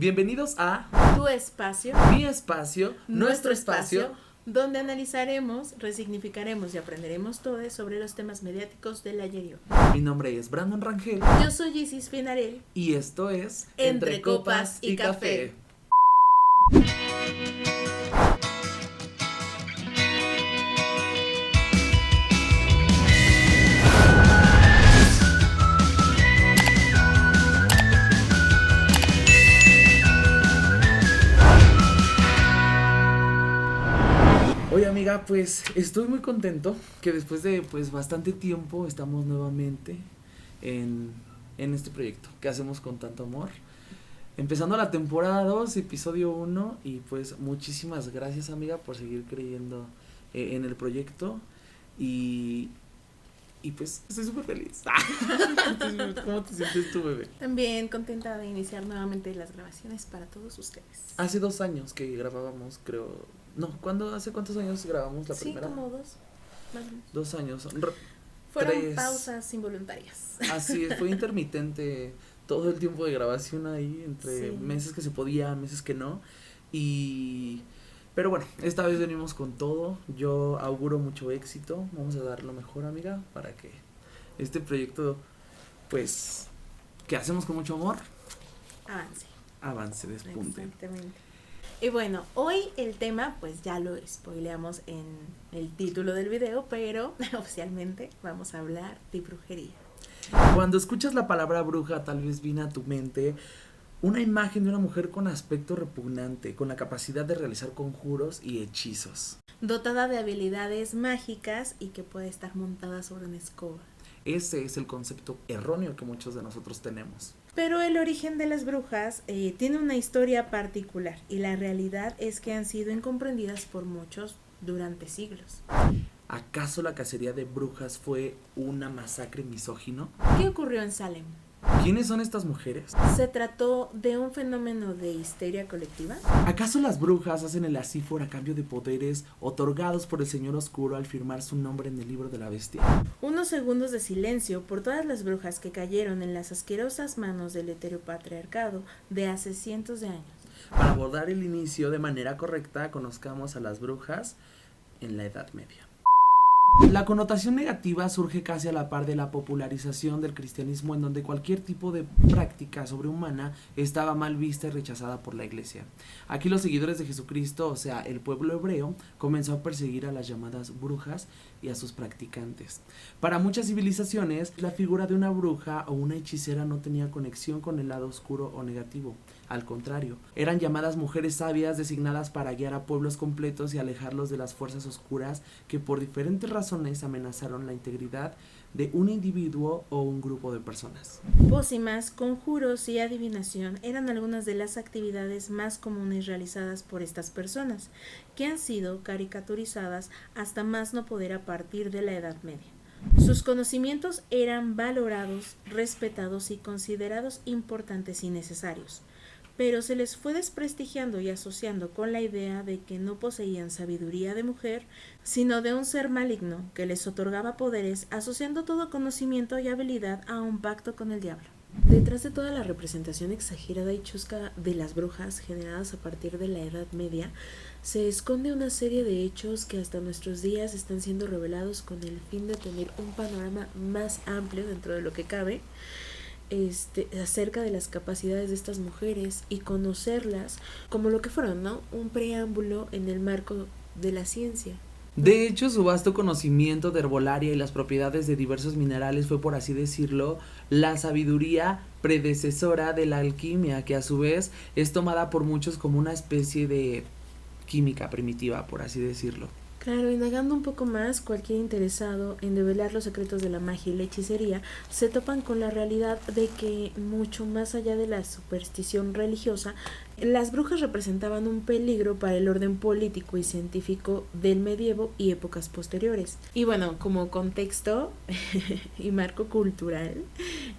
Bienvenidos a Tu espacio, Mi Espacio, Nuestro Espacio, donde analizaremos, resignificaremos y aprenderemos todo sobre los temas mediáticos del ayer y hoy. Mi nombre es Brandon Rangel Yo soy Isis Finarel. y esto es Entre Copas y Café. Oye amiga, pues estoy muy contento que después de bastante tiempo estamos nuevamente en este proyecto que hacemos con tanto amor. Empezando la temporada 2, episodio 1 y pues muchísimas gracias amiga por seguir creyendo en el proyecto y pues estoy súper feliz. ¿Cómo te sientes tú, bebé? También contenta de iniciar nuevamente las grabaciones para todos ustedes. Hace 2 años que grabábamos, creo. No, ¿hace cuántos años grabamos la primera? Sí, como 2, más o menos. 2 años. Fueron 3. Pausas involuntarias. Así es, fue intermitente todo el tiempo de grabación ahí, entre Sí. meses que se podía, meses que no. Pero bueno, esta vez venimos con todo. Yo auguro mucho éxito. Vamos a dar lo mejor, amiga, para que este proyecto, pues, que hacemos con mucho amor, avance, despunte. Exactamente. Y bueno, hoy el tema, pues ya lo spoileamos en el título del video, pero oficialmente vamos a hablar de brujería. Cuando escuchas la palabra bruja, tal vez viene a tu mente una imagen de una mujer con aspecto repugnante, con la capacidad de realizar conjuros y hechizos. Dotada de habilidades mágicas y que puede estar montada sobre una escoba. Ese es el concepto erróneo que muchos de nosotros tenemos. Pero el origen de las brujas tiene una historia particular y la realidad es que han sido incomprendidas por muchos durante siglos. ¿Acaso la cacería de brujas fue una masacre misógino? ¿Qué ocurrió en Salem? ¿Quiénes son estas mujeres? ¿Se trató de un fenómeno de histeria colectiva? ¿Acaso las brujas hacen el acífor a cambio de poderes otorgados por el Señor Oscuro al firmar su nombre en el libro de la bestia? Unos segundos de silencio por todas las brujas que cayeron en las asquerosas manos del heteropatriarcado de hace cientos de años. Para abordar el inicio de manera correcta, conozcamos a las brujas en la Edad Media. La connotación negativa surge casi a la par de la popularización del cristianismo, en donde cualquier tipo de práctica sobrehumana estaba mal vista y rechazada por la iglesia. Aquí los seguidores de Jesucristo, o sea, el pueblo hebreo, comenzó a perseguir a las llamadas brujas y a sus practicantes. Para muchas civilizaciones, la figura de una bruja o una hechicera no tenía conexión con el lado oscuro o negativo. Al contrario, eran llamadas mujeres sabias designadas para guiar a pueblos completos y alejarlos de las fuerzas oscuras que por diferentes razones amenazaron la integridad de un individuo o un grupo de personas. Pócimas, conjuros y adivinación eran algunas de las actividades más comunes realizadas por estas personas, que han sido caricaturizadas hasta más no poder a partir de la Edad Media. Sus conocimientos eran valorados, respetados y considerados importantes y necesarios, pero se les fue desprestigiando y asociando con la idea de que no poseían sabiduría de mujer, sino de un ser maligno que les otorgaba poderes, asociando todo conocimiento y habilidad a un pacto con el diablo. Detrás de toda la representación exagerada y chusca de las brujas generadas a partir de la Edad Media, se esconde una serie de hechos que hasta nuestros días están siendo revelados con el fin de tener un panorama más amplio dentro de lo que cabe, acerca de las capacidades de estas mujeres y conocerlas como lo que fueron, ¿no? Un preámbulo en el marco de la ciencia. De hecho, su vasto conocimiento de herbolaria y las propiedades de diversos minerales fue, por así decirlo, la sabiduría predecesora de la alquimia, que a su vez es tomada por muchos como una especie de química primitiva, por así decirlo. Claro, indagando un poco más, cualquier interesado en develar los secretos de la magia y la hechicería se topan con la realidad de que, mucho más allá de la superstición religiosa, las brujas representaban un peligro para el orden político y científico del medievo y épocas posteriores. Y bueno, como contexto y marco cultural,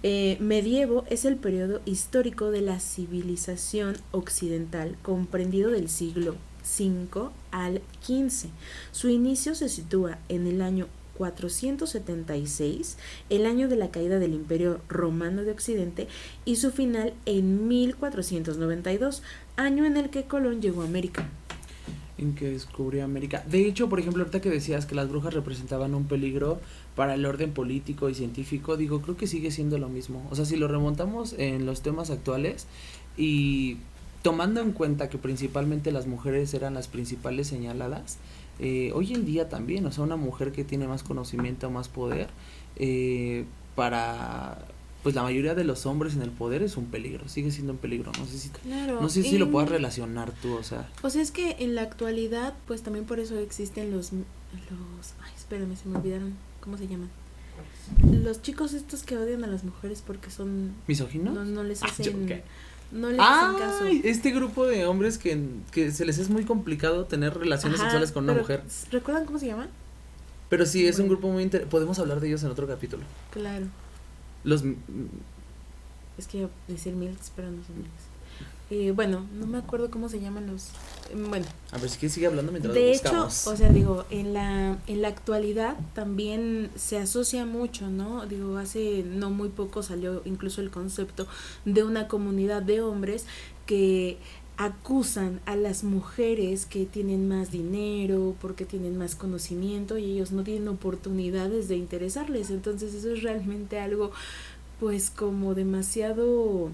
medievo es el periodo histórico de la civilización occidental, comprendido del siglo V al XV. Su inicio se sitúa en el año 1476, el año de la caída del Imperio Romano de Occidente, y su final en 1492, año en el que Colón llegó a América. En que descubrió América. De hecho, por ejemplo, ahorita que decías que las brujas representaban un peligro para el orden político y científico, digo, creo que sigue siendo lo mismo. O sea, si lo remontamos en los temas actuales y tomando en cuenta que principalmente las mujeres eran las principales señaladas, hoy en día también, o sea, una mujer que tiene más conocimiento, más poder, para pues la mayoría de los hombres en el poder es un peligro, sigue siendo un peligro, no sé si Claro, no sé si lo puedas relacionar tú, o sea. Pues es que en la actualidad, pues también por eso existen ay, espérame, se me olvidaron, ¿cómo se llaman? Los chicos estos que odian a las mujeres porque son ¿Misóginos? no les hacen ¿Qué? no les hacen caso. Este grupo de hombres que se les es muy complicado tener relaciones sexuales con una mujer. ¿Recuerdan cómo se llaman? Pero sí, es un Bueno. grupo muy podemos hablar de ellos en otro capítulo. Claro. Los Es que iba a decir milks, pero no son milks. Bueno, no me acuerdo cómo se llaman los. Bueno. A ver, si quieres sigue hablando mientras De lo hecho, buscamos. o sea, digo, en la actualidad también se asocia mucho, ¿no? Digo, hace no muy poco salió incluso el concepto de una comunidad de hombres que acusan a las mujeres que tienen más dinero, porque tienen más conocimiento y ellos no tienen oportunidades de interesarles. Entonces eso es realmente algo, pues, como demasiado,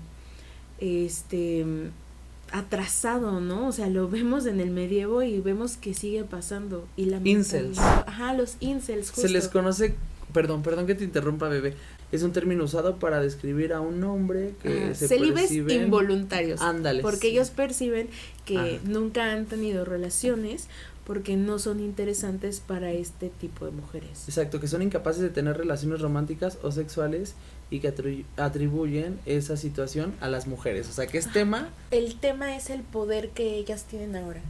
atrasado, ¿no? O sea, lo vemos en el medievo y vemos que sigue pasando. Y la Incels. Ajá, los incels, justo. Se les conoce, perdón que te interrumpa, bebé. Es un término usado para describir a un hombre que se célibes perciben involuntarios. Ándale. Porque ellos perciben que Ajá. nunca han tenido relaciones porque no son interesantes para este tipo de mujeres. Exacto, que son incapaces de tener relaciones románticas o sexuales y que atribuyen esa situación a las mujeres. O sea, que es tema. El tema es el poder que ellas tienen ahora.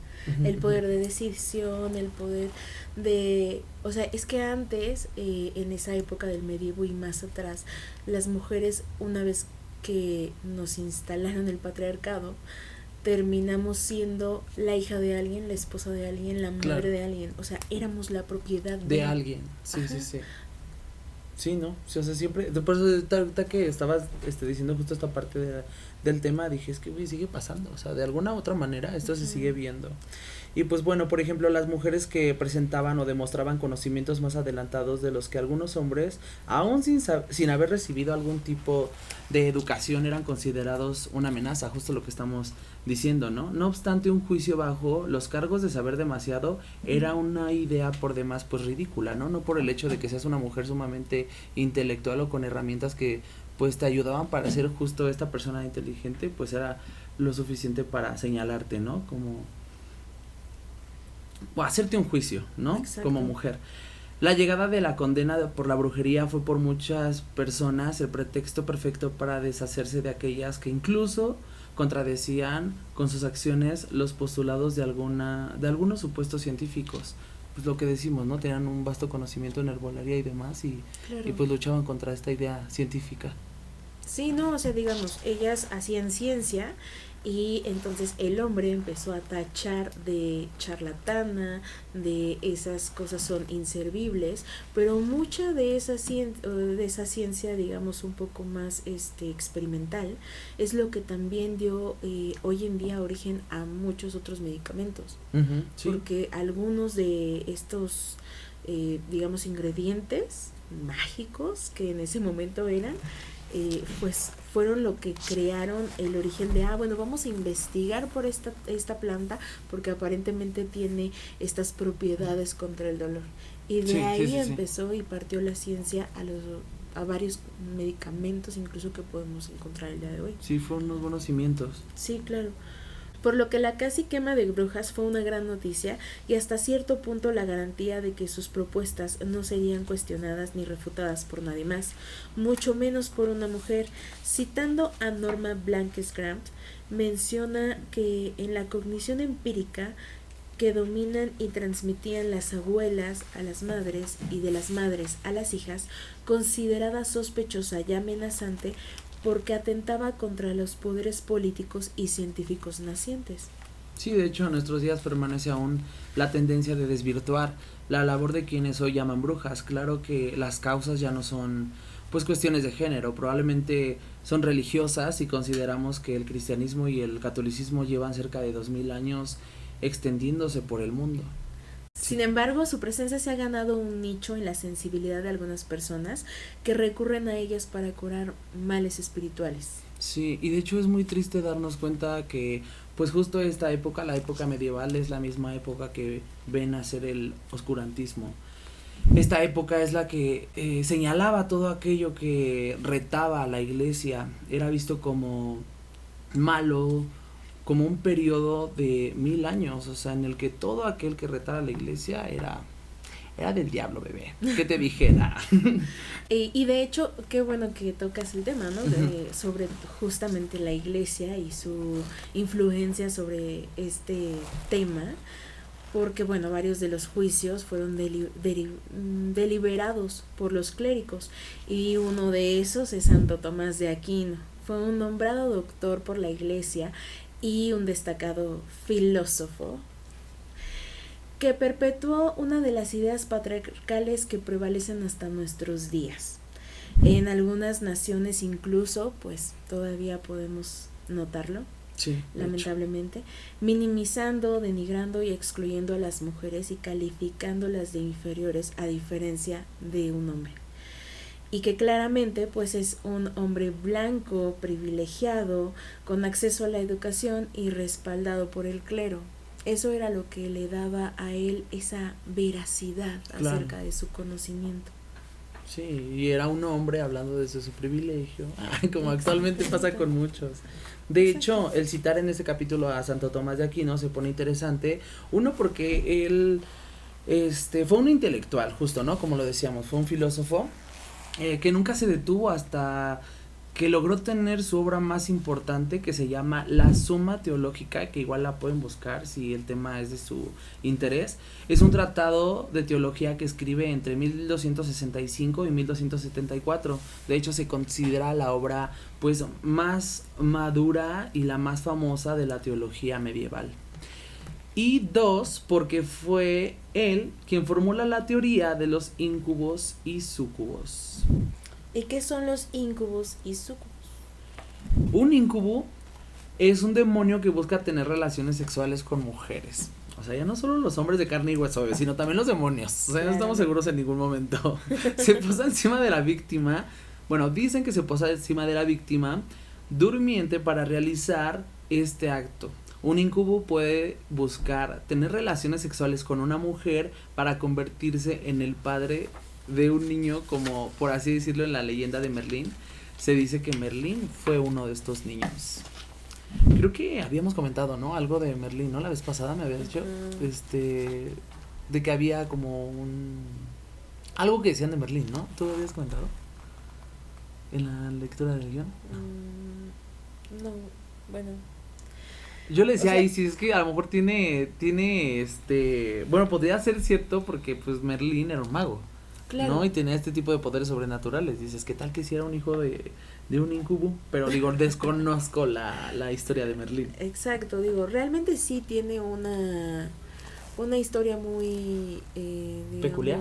El poder de decisión, el poder de... O sea, es que antes, en esa época del medievo y más atrás, las mujeres, una vez que nos instalaron el patriarcado, terminamos siendo la hija de alguien, la esposa de alguien, la madre de alguien. O sea, éramos la propiedad de alguien. Sí, Ajá. sí. Sí, ¿no? Sí, o sea, siempre, por eso ahorita que estabas diciendo justo esta parte del tema, dije, es que güey, sigue pasando, o sea, de alguna u otra manera esto se sigue viendo. Y pues bueno, por ejemplo, las mujeres que presentaban o demostraban conocimientos más adelantados de los que algunos hombres, aún sin haber recibido algún tipo de educación, eran considerados una amenaza, justo lo que estamos diciendo, ¿no? No obstante, un juicio bajo los cargos de saber demasiado era una idea por demás pues ridícula, ¿no? No por el hecho de que seas una mujer sumamente intelectual o con herramientas que pues te ayudaban para ser justo esta persona inteligente, pues era lo suficiente para señalarte, ¿no? Como o hacerte un juicio, ¿no? Exacto. Como mujer. La llegada de la condena por la brujería fue por muchas personas el pretexto perfecto para deshacerse de aquellas que incluso contradecían con sus acciones los postulados de algunos supuestos científicos. Pues lo que decimos, ¿no? Tenían un vasto conocimiento en herbolaria y demás y pues luchaban contra esta idea científica. Sí, no, o sea, digamos, ellas hacían ciencia y entonces el hombre empezó a tachar de charlatana, de esas cosas son inservibles, pero mucha de esa ciencia, digamos, un poco más experimental, es lo que también dio hoy en día origen a muchos otros medicamentos. Sí. Porque algunos de estos, digamos, ingredientes mágicos que en ese momento eran, pues fueron lo que crearon el origen de, bueno, vamos a investigar por esta planta porque aparentemente tiene estas propiedades contra el dolor. Y de ahí empezó y partió la ciencia a varios medicamentos incluso que podemos encontrar el día de hoy. Sí, fueron unos buenos cimientos. Sí, claro. Por lo que la casi quema de brujas fue una gran noticia y hasta cierto punto la garantía de que sus propuestas no serían cuestionadas ni refutadas por nadie más, mucho menos por una mujer. Citando a Norma Blankens-Grant, menciona que en la cognición empírica que dominan y transmitían las abuelas a las madres y de las madres a las hijas, considerada sospechosa y amenazante porque atentaba contra los poderes políticos y científicos nacientes. Sí, de hecho en nuestros días permanece aún la tendencia de desvirtuar la labor de quienes hoy llaman brujas. Claro que las causas ya no son pues cuestiones de género, probablemente son religiosas si consideramos que el cristianismo y el catolicismo llevan cerca de 2000 años extendiéndose por el mundo. Sin embargo, su presencia se ha ganado un nicho en la sensibilidad de algunas personas que recurren a ellas para curar males espirituales. Sí, y de hecho es muy triste darnos cuenta que pues justo esta época, la época medieval, es la misma época que ven nacer el oscurantismo. Esta época es la que señalaba todo aquello que retaba a la iglesia, era visto como malo, como un periodo de 1000 años, o sea, en el que todo aquel que retara a la iglesia era del diablo, bebé, ¿qué te dijera? Y de hecho, qué bueno que tocas el tema, ¿no? Sobre justamente la iglesia y su influencia sobre este tema, porque bueno, varios de los juicios fueron deliberados por los clérigos, y uno de esos es Santo Tomás de Aquino. Fue un nombrado doctor por la iglesia y un destacado filósofo que perpetuó una de las ideas patriarcales que prevalecen hasta nuestros días. En algunas naciones incluso, pues todavía podemos notarlo, sí, lamentablemente, minimizando, denigrando y excluyendo a las mujeres y calificándolas de inferiores a diferencia de un hombre. Y que claramente pues es un hombre blanco, privilegiado, con acceso a la educación y respaldado por el clero. Eso era lo que le daba a él esa veracidad acerca de su conocimiento. Sí, y era un hombre hablando desde su privilegio, como actualmente pasa con muchos. De hecho, el citar en este capítulo a Santo Tomás de Aquino se pone interesante, uno porque él fue un intelectual, justo, ¿no? Como lo decíamos, fue un filósofo que nunca se detuvo hasta que logró tener su obra más importante, que se llama La Suma Teológica, que igual la pueden buscar si el tema es de su interés. Es un tratado de teología que escribe entre 1265 y 1274. De hecho, se considera la obra pues más madura y la más famosa de la teología medieval. Y dos, porque fue él quien formula la teoría de los íncubos y súcubos. ¿Y qué son los íncubos y súcubos? Un íncubo es un demonio que busca tener relaciones sexuales con mujeres. O sea, ya no solo los hombres de carne y hueso, sino también los demonios. O sea, claro, no estamos seguros en ningún momento. Se posa encima de la víctima. Bueno, dicen que se posa encima de la víctima durmiente para realizar este acto. Un íncubo puede buscar tener relaciones sexuales con una mujer para convertirse en el padre de un niño, como por así decirlo en la leyenda de Merlín. Se dice que Merlín fue uno de estos niños. Creo que habíamos comentado, ¿no? Algo de Merlín, ¿no? La vez pasada me habías dicho, de que había como algo que decían de Merlín, ¿no? ¿Tú lo habías comentado? En la lectura del guión. No, bueno. Yo le decía, ahí sí, es que a lo mejor tiene bueno, podría ser cierto porque pues Merlín era un mago. Claro. ¿No? Y tenía este tipo de poderes sobrenaturales. Dices, ¿qué tal que si era un hijo de un incubo? Pero digo, desconozco la historia de Merlín. Exacto, digo, realmente sí tiene una historia muy, digamos, ¿peculiar?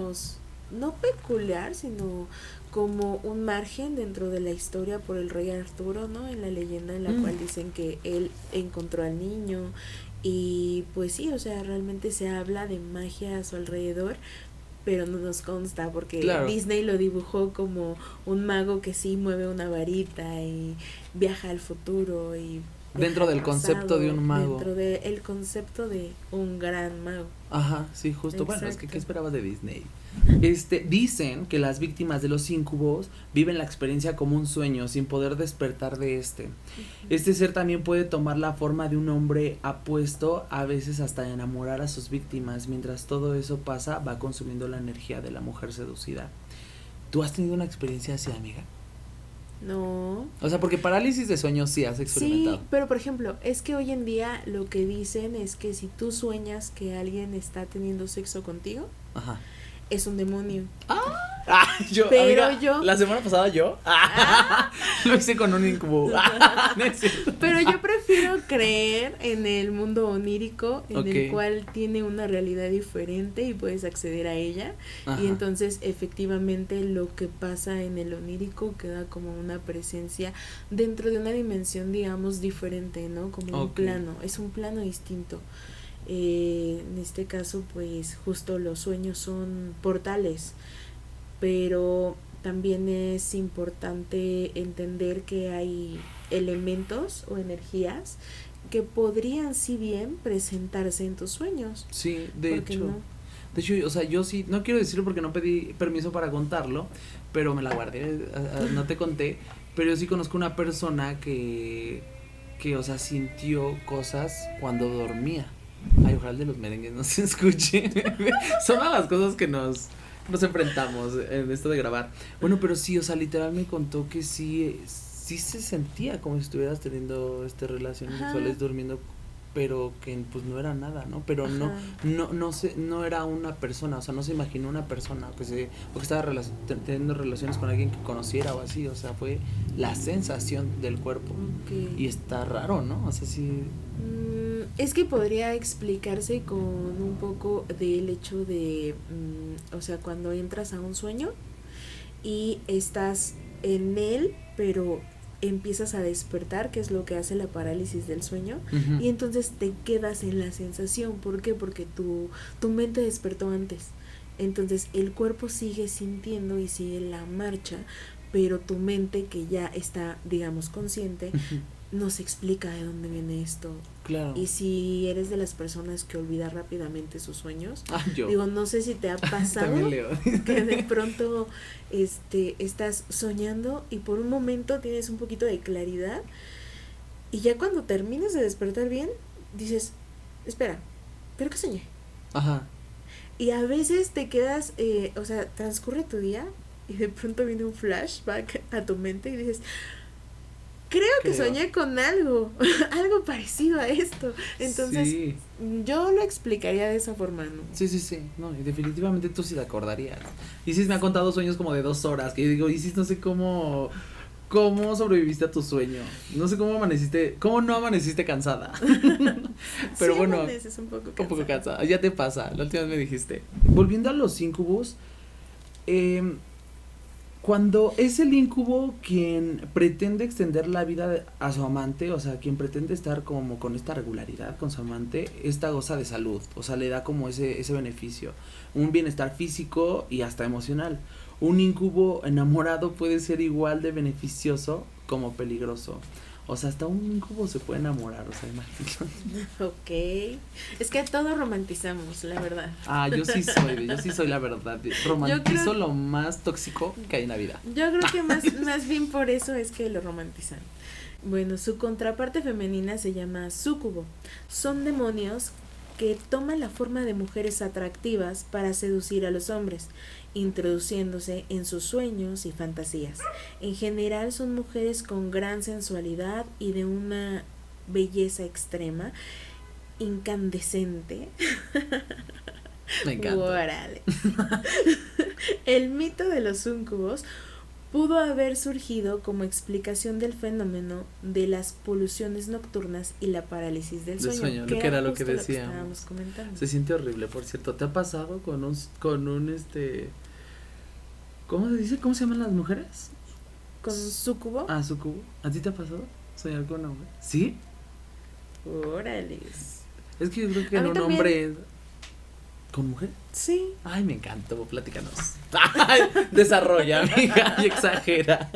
No peculiar, sino como un margen dentro de la historia por el rey Arturo, ¿no? En la leyenda en la cual dicen que él encontró al niño y pues sí, o sea, realmente se habla de magia a su alrededor, pero no nos consta porque claro, Disney lo dibujó como un mago que sí mueve una varita y viaja al futuro y dentro del concepto de un mago, dentro del concepto de un gran mago. Ajá, sí, justo. Exacto. Bueno, es que ¿qué esperabas de Disney? Dicen que las víctimas de los íncubos viven la experiencia como un sueño sin poder despertar de este. Uh-huh. Este ser también puede tomar la forma de un hombre apuesto, a veces hasta enamorar a sus víctimas. Mientras todo eso pasa, va consumiendo la energía de la mujer seducida. ¿Tú has tenido una experiencia así, amiga? No. O sea, porque parálisis de sueño sí has experimentado. Sí, pero por ejemplo, es que hoy en día lo que dicen es que si tú sueñas que alguien está teniendo sexo contigo, ajá, es un demonio. Ah, Yo, Pero amiga, yo- la semana pasada yo lo hice con un incubo. No es cierto. Pero yo prefiero creer en el mundo onírico, en Ok. el cual tiene una realidad diferente y puedes acceder a ella. Ajá. Y entonces efectivamente lo que pasa en el onírico queda como una presencia dentro de una dimensión, digamos, diferente, ¿no? Como un Ok. plano, es un plano distinto. En este caso, pues justo los sueños son portales, pero también es importante entender que hay elementos o energías que podrían, si bien, presentarse en tus sueños. Sí, de ¿Por qué hecho. no? De hecho, o sea, yo sí, no quiero decirlo porque no pedí permiso para contarlo, pero me la guardé, no te conté, pero yo sí conozco una persona que, o sea, sintió cosas cuando dormía. Ay, ojalá el de los merengues no se escuche. Son a las cosas que nos enfrentamos en esto de grabar. Bueno, pero sí, o sea, literal me contó que sí se sentía como si estuvieras teniendo relaciones Ajá. sexuales durmiendo, pero que pues no era nada, ¿no? Pero Ajá. no era una persona, o sea, no se imaginó una persona o que estaba teniendo relaciones con alguien que conociera o así, o sea, fue la sensación del cuerpo. Ok. Y está raro, ¿no? O sea, sí. Es que podría explicarse con un poco del hecho de, o sea, cuando entras a un sueño y estás en él, pero empiezas a despertar, que es lo que hace la parálisis del sueño, Ujú. y entonces te quedas en la sensación. ¿Por qué? Porque tu mente despertó antes. Entonces el cuerpo sigue sintiendo y sigue la marcha, pero tu mente, que ya está, digamos, consciente, Ujú. no se explica de dónde viene esto. Claro. Y si eres de las personas que olvida rápidamente sus sueños, Ah, yo. digo, no sé si te ha pasado También leo. que de pronto estás soñando y por un momento tienes un poquito de claridad y ya cuando terminas de despertar bien, dices, espera, ¿pero qué soñé? Ajá. Y a veces te quedas, o sea, transcurre tu día y de pronto viene un flashback a tu mente y dices, creo que Creo. soñé con algo, algo parecido a esto. Entonces, Sí. yo lo explicaría de esa forma, ¿no? Sí, sí, sí, no, y definitivamente tú sí te acordarías. Isis me ha contado sueños como de 2 horas, que yo digo, Isis, no sé cómo sobreviviste a tu sueño, no sé cómo no amaneciste cansada. Pero Sí, bueno, amaneces un poco un poco cansada. cansada, ya te pasa, la última vez me dijiste. Volviendo a los incubos, cuando es el incubo quien pretende extender la vida a su amante, o sea, quien pretende estar como con esta regularidad con su amante, esta goza de salud, o sea, le da como ese beneficio, un bienestar físico y hasta emocional. Un incubo enamorado puede ser igual de beneficioso como peligroso. O sea, hasta un incubo se puede enamorar, o sea, imagínate. Ok. Es que todo romantizamos, la verdad. Ah, yo sí soy la verdad. Romantizo creo- lo más tóxico que hay en la vida. Yo creo que más bien por eso es que lo romantizan. Bueno, su contraparte femenina se llama súcubo. Son demonios que toman la forma de mujeres atractivas para seducir a los hombres, introduciéndose en sus sueños y fantasías. En general son mujeres con gran sensualidad y de una belleza extrema, incandescente. Me encanta. Órale. El mito de los súncubos pudo haber surgido como explicación del fenómeno de las poluciones nocturnas y la parálisis del sueño, lo que era lo que justo decíamos. estábamos comentando. Se siente horrible, por cierto. ¿Te ha pasado con un ¿cómo se dice? ¿Cómo se llaman las mujeres? ¿Con un súcubo? Ah, sucubo. ¿A ti te ha pasado soñar con una mujer? ¿Sí? Órale. Es que yo creo que A en mí un también. hombre ¿con mujer? Sí. Ay, me encantó, platícanos. Ay, desarrolla, amiga, y exagera.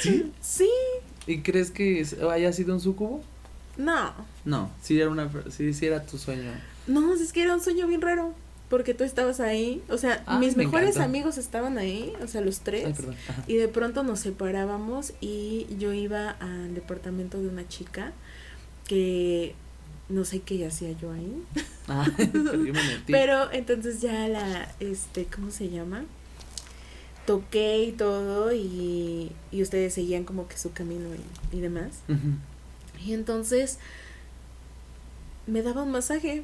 ¿Sí? Sí. ¿Y crees que haya sido un sucubo? No. No, sí era tu sueño. No, es que era un sueño bien raro. Porque tú estabas ahí. O sea, Ay, mis me mejores encanta. amigos estaban ahí. O sea, los tres. Ay, perdón. Ajá. Y de pronto nos separábamos y yo iba al departamento de una chica que no sé qué hacía yo ahí. Ay, pero yo me metí. Pero entonces ya ¿cómo se llama? Toqué y todo y ustedes seguían como que su camino y demás. Ujú. Y entonces me daba un masaje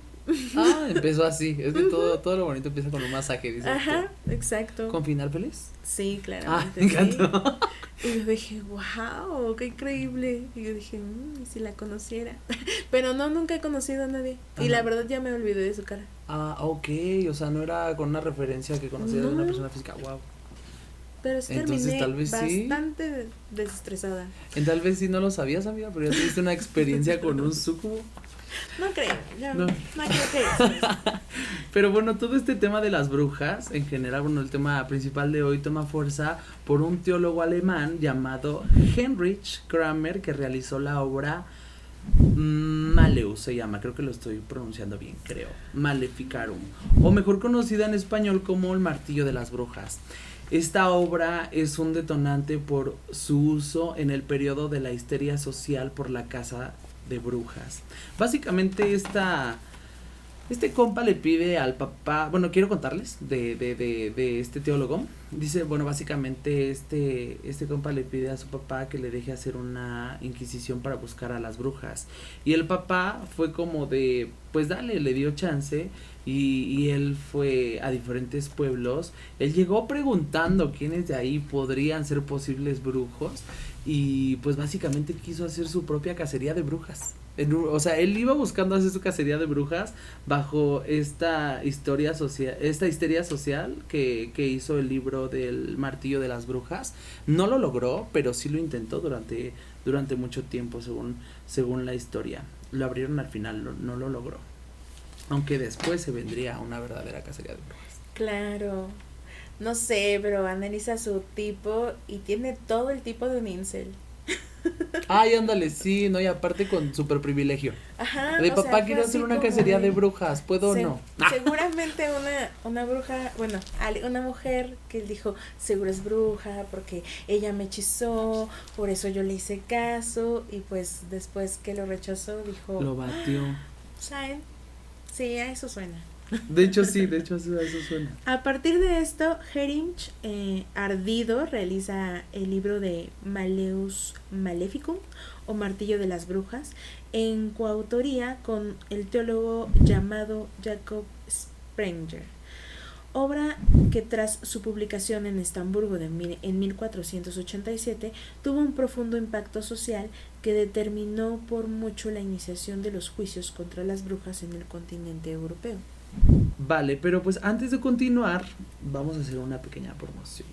Ah, empezó así. Es que todo lo bonito empieza con un masaje, dice. Ajá, exacto. ¿Con final feliz? Sí, Ah, claramente. me Sí. encantó. Y yo dije, wow, qué increíble. Y yo dije, y si la conociera. Pero no, nunca he conocido a nadie. Y la Ajá. verdad ya me olvidé de su cara. Ah, ok. O sea, no era con una referencia que conocías de una No. persona física. Wow. Pero sí Entonces, terminé tal vez sí. bastante desestresada. Tal vez sí no lo sabías, amiga, pero ya tuviste una experiencia con un sucubo. No creo, yo No. no creo que eso. Pero bueno, todo este tema de las brujas, en general, bueno, el tema principal de hoy toma fuerza por un teólogo alemán llamado Heinrich Kramer, que realizó la obra Maleus, se llama, creo que lo estoy pronunciando bien, creo, Maleficarum, o mejor conocida en español como El Martillo de las Brujas. Esta obra es un detonante por su uso en el periodo de la histeria social por la caza de brujas. Básicamente este compa le pide al papá, bueno, quiero contarles de este teólogo. Dice, bueno, básicamente este compa le pide a su papá que le deje hacer una inquisición para buscar a las brujas. Y el papá fue como de, pues dale, le dio chance. Y él fue a diferentes pueblos. Él llegó preguntando quiénes de ahí podrían ser posibles brujos. Y pues básicamente quiso hacer su propia cacería de brujas. O sea, él iba buscando hacer su cacería de brujas bajo esta histeria social que hizo el libro del Martillo de las Brujas. No lo logró, pero sí lo intentó durante mucho tiempo, según la historia. Lo abrieron al final, no lo logró. Aunque después se vendría una verdadera cacería de brujas. Claro. No sé, pero analiza su tipo y tiene todo el tipo de un incel. Ay, ándale, sí, no, y aparte con super privilegio. Ajá. De o papá, sea, quiero fue hacer así una como cacería de de- brujas, ¿puedo o no? Seguramente una bruja, bueno, una mujer que él dijo, seguro es bruja, porque ella me hechizó, por eso yo le hice caso, y pues después que lo rechazó, dijo, Lo batió. ¿saben? Sí, a eso suena. De hecho, sí, eso suena. A partir de esto, Heinrich ardido realiza el libro de Maleus Maleficum o Martillo de las Brujas en coautoría con el teólogo llamado Jacob Sprenger, obra que tras su publicación en Estamburgo en 1487 tuvo un profundo impacto social que determinó por mucho la iniciación de los juicios contra las brujas en el continente europeo. Vale, pero pues antes de continuar, vamos a hacer una pequeña promoción.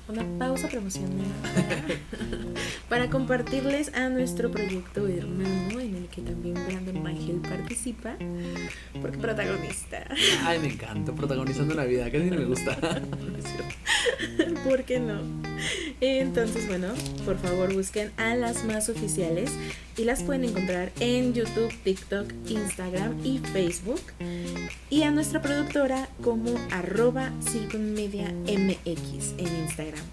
Una pausa promocional para compartirles a nuestro proyecto hermano en el que también Brandon Mangel participa porque protagonista. Ay, me encanta, protagonizando la vida, casi no me gusta. Es cierto. ¿Por qué no? Entonces, bueno, por favor busquen a las más oficiales y las pueden encontrar en YouTube, TikTok, Instagram y Facebook, y a nuestra productora como @circunmediamx en Instagram.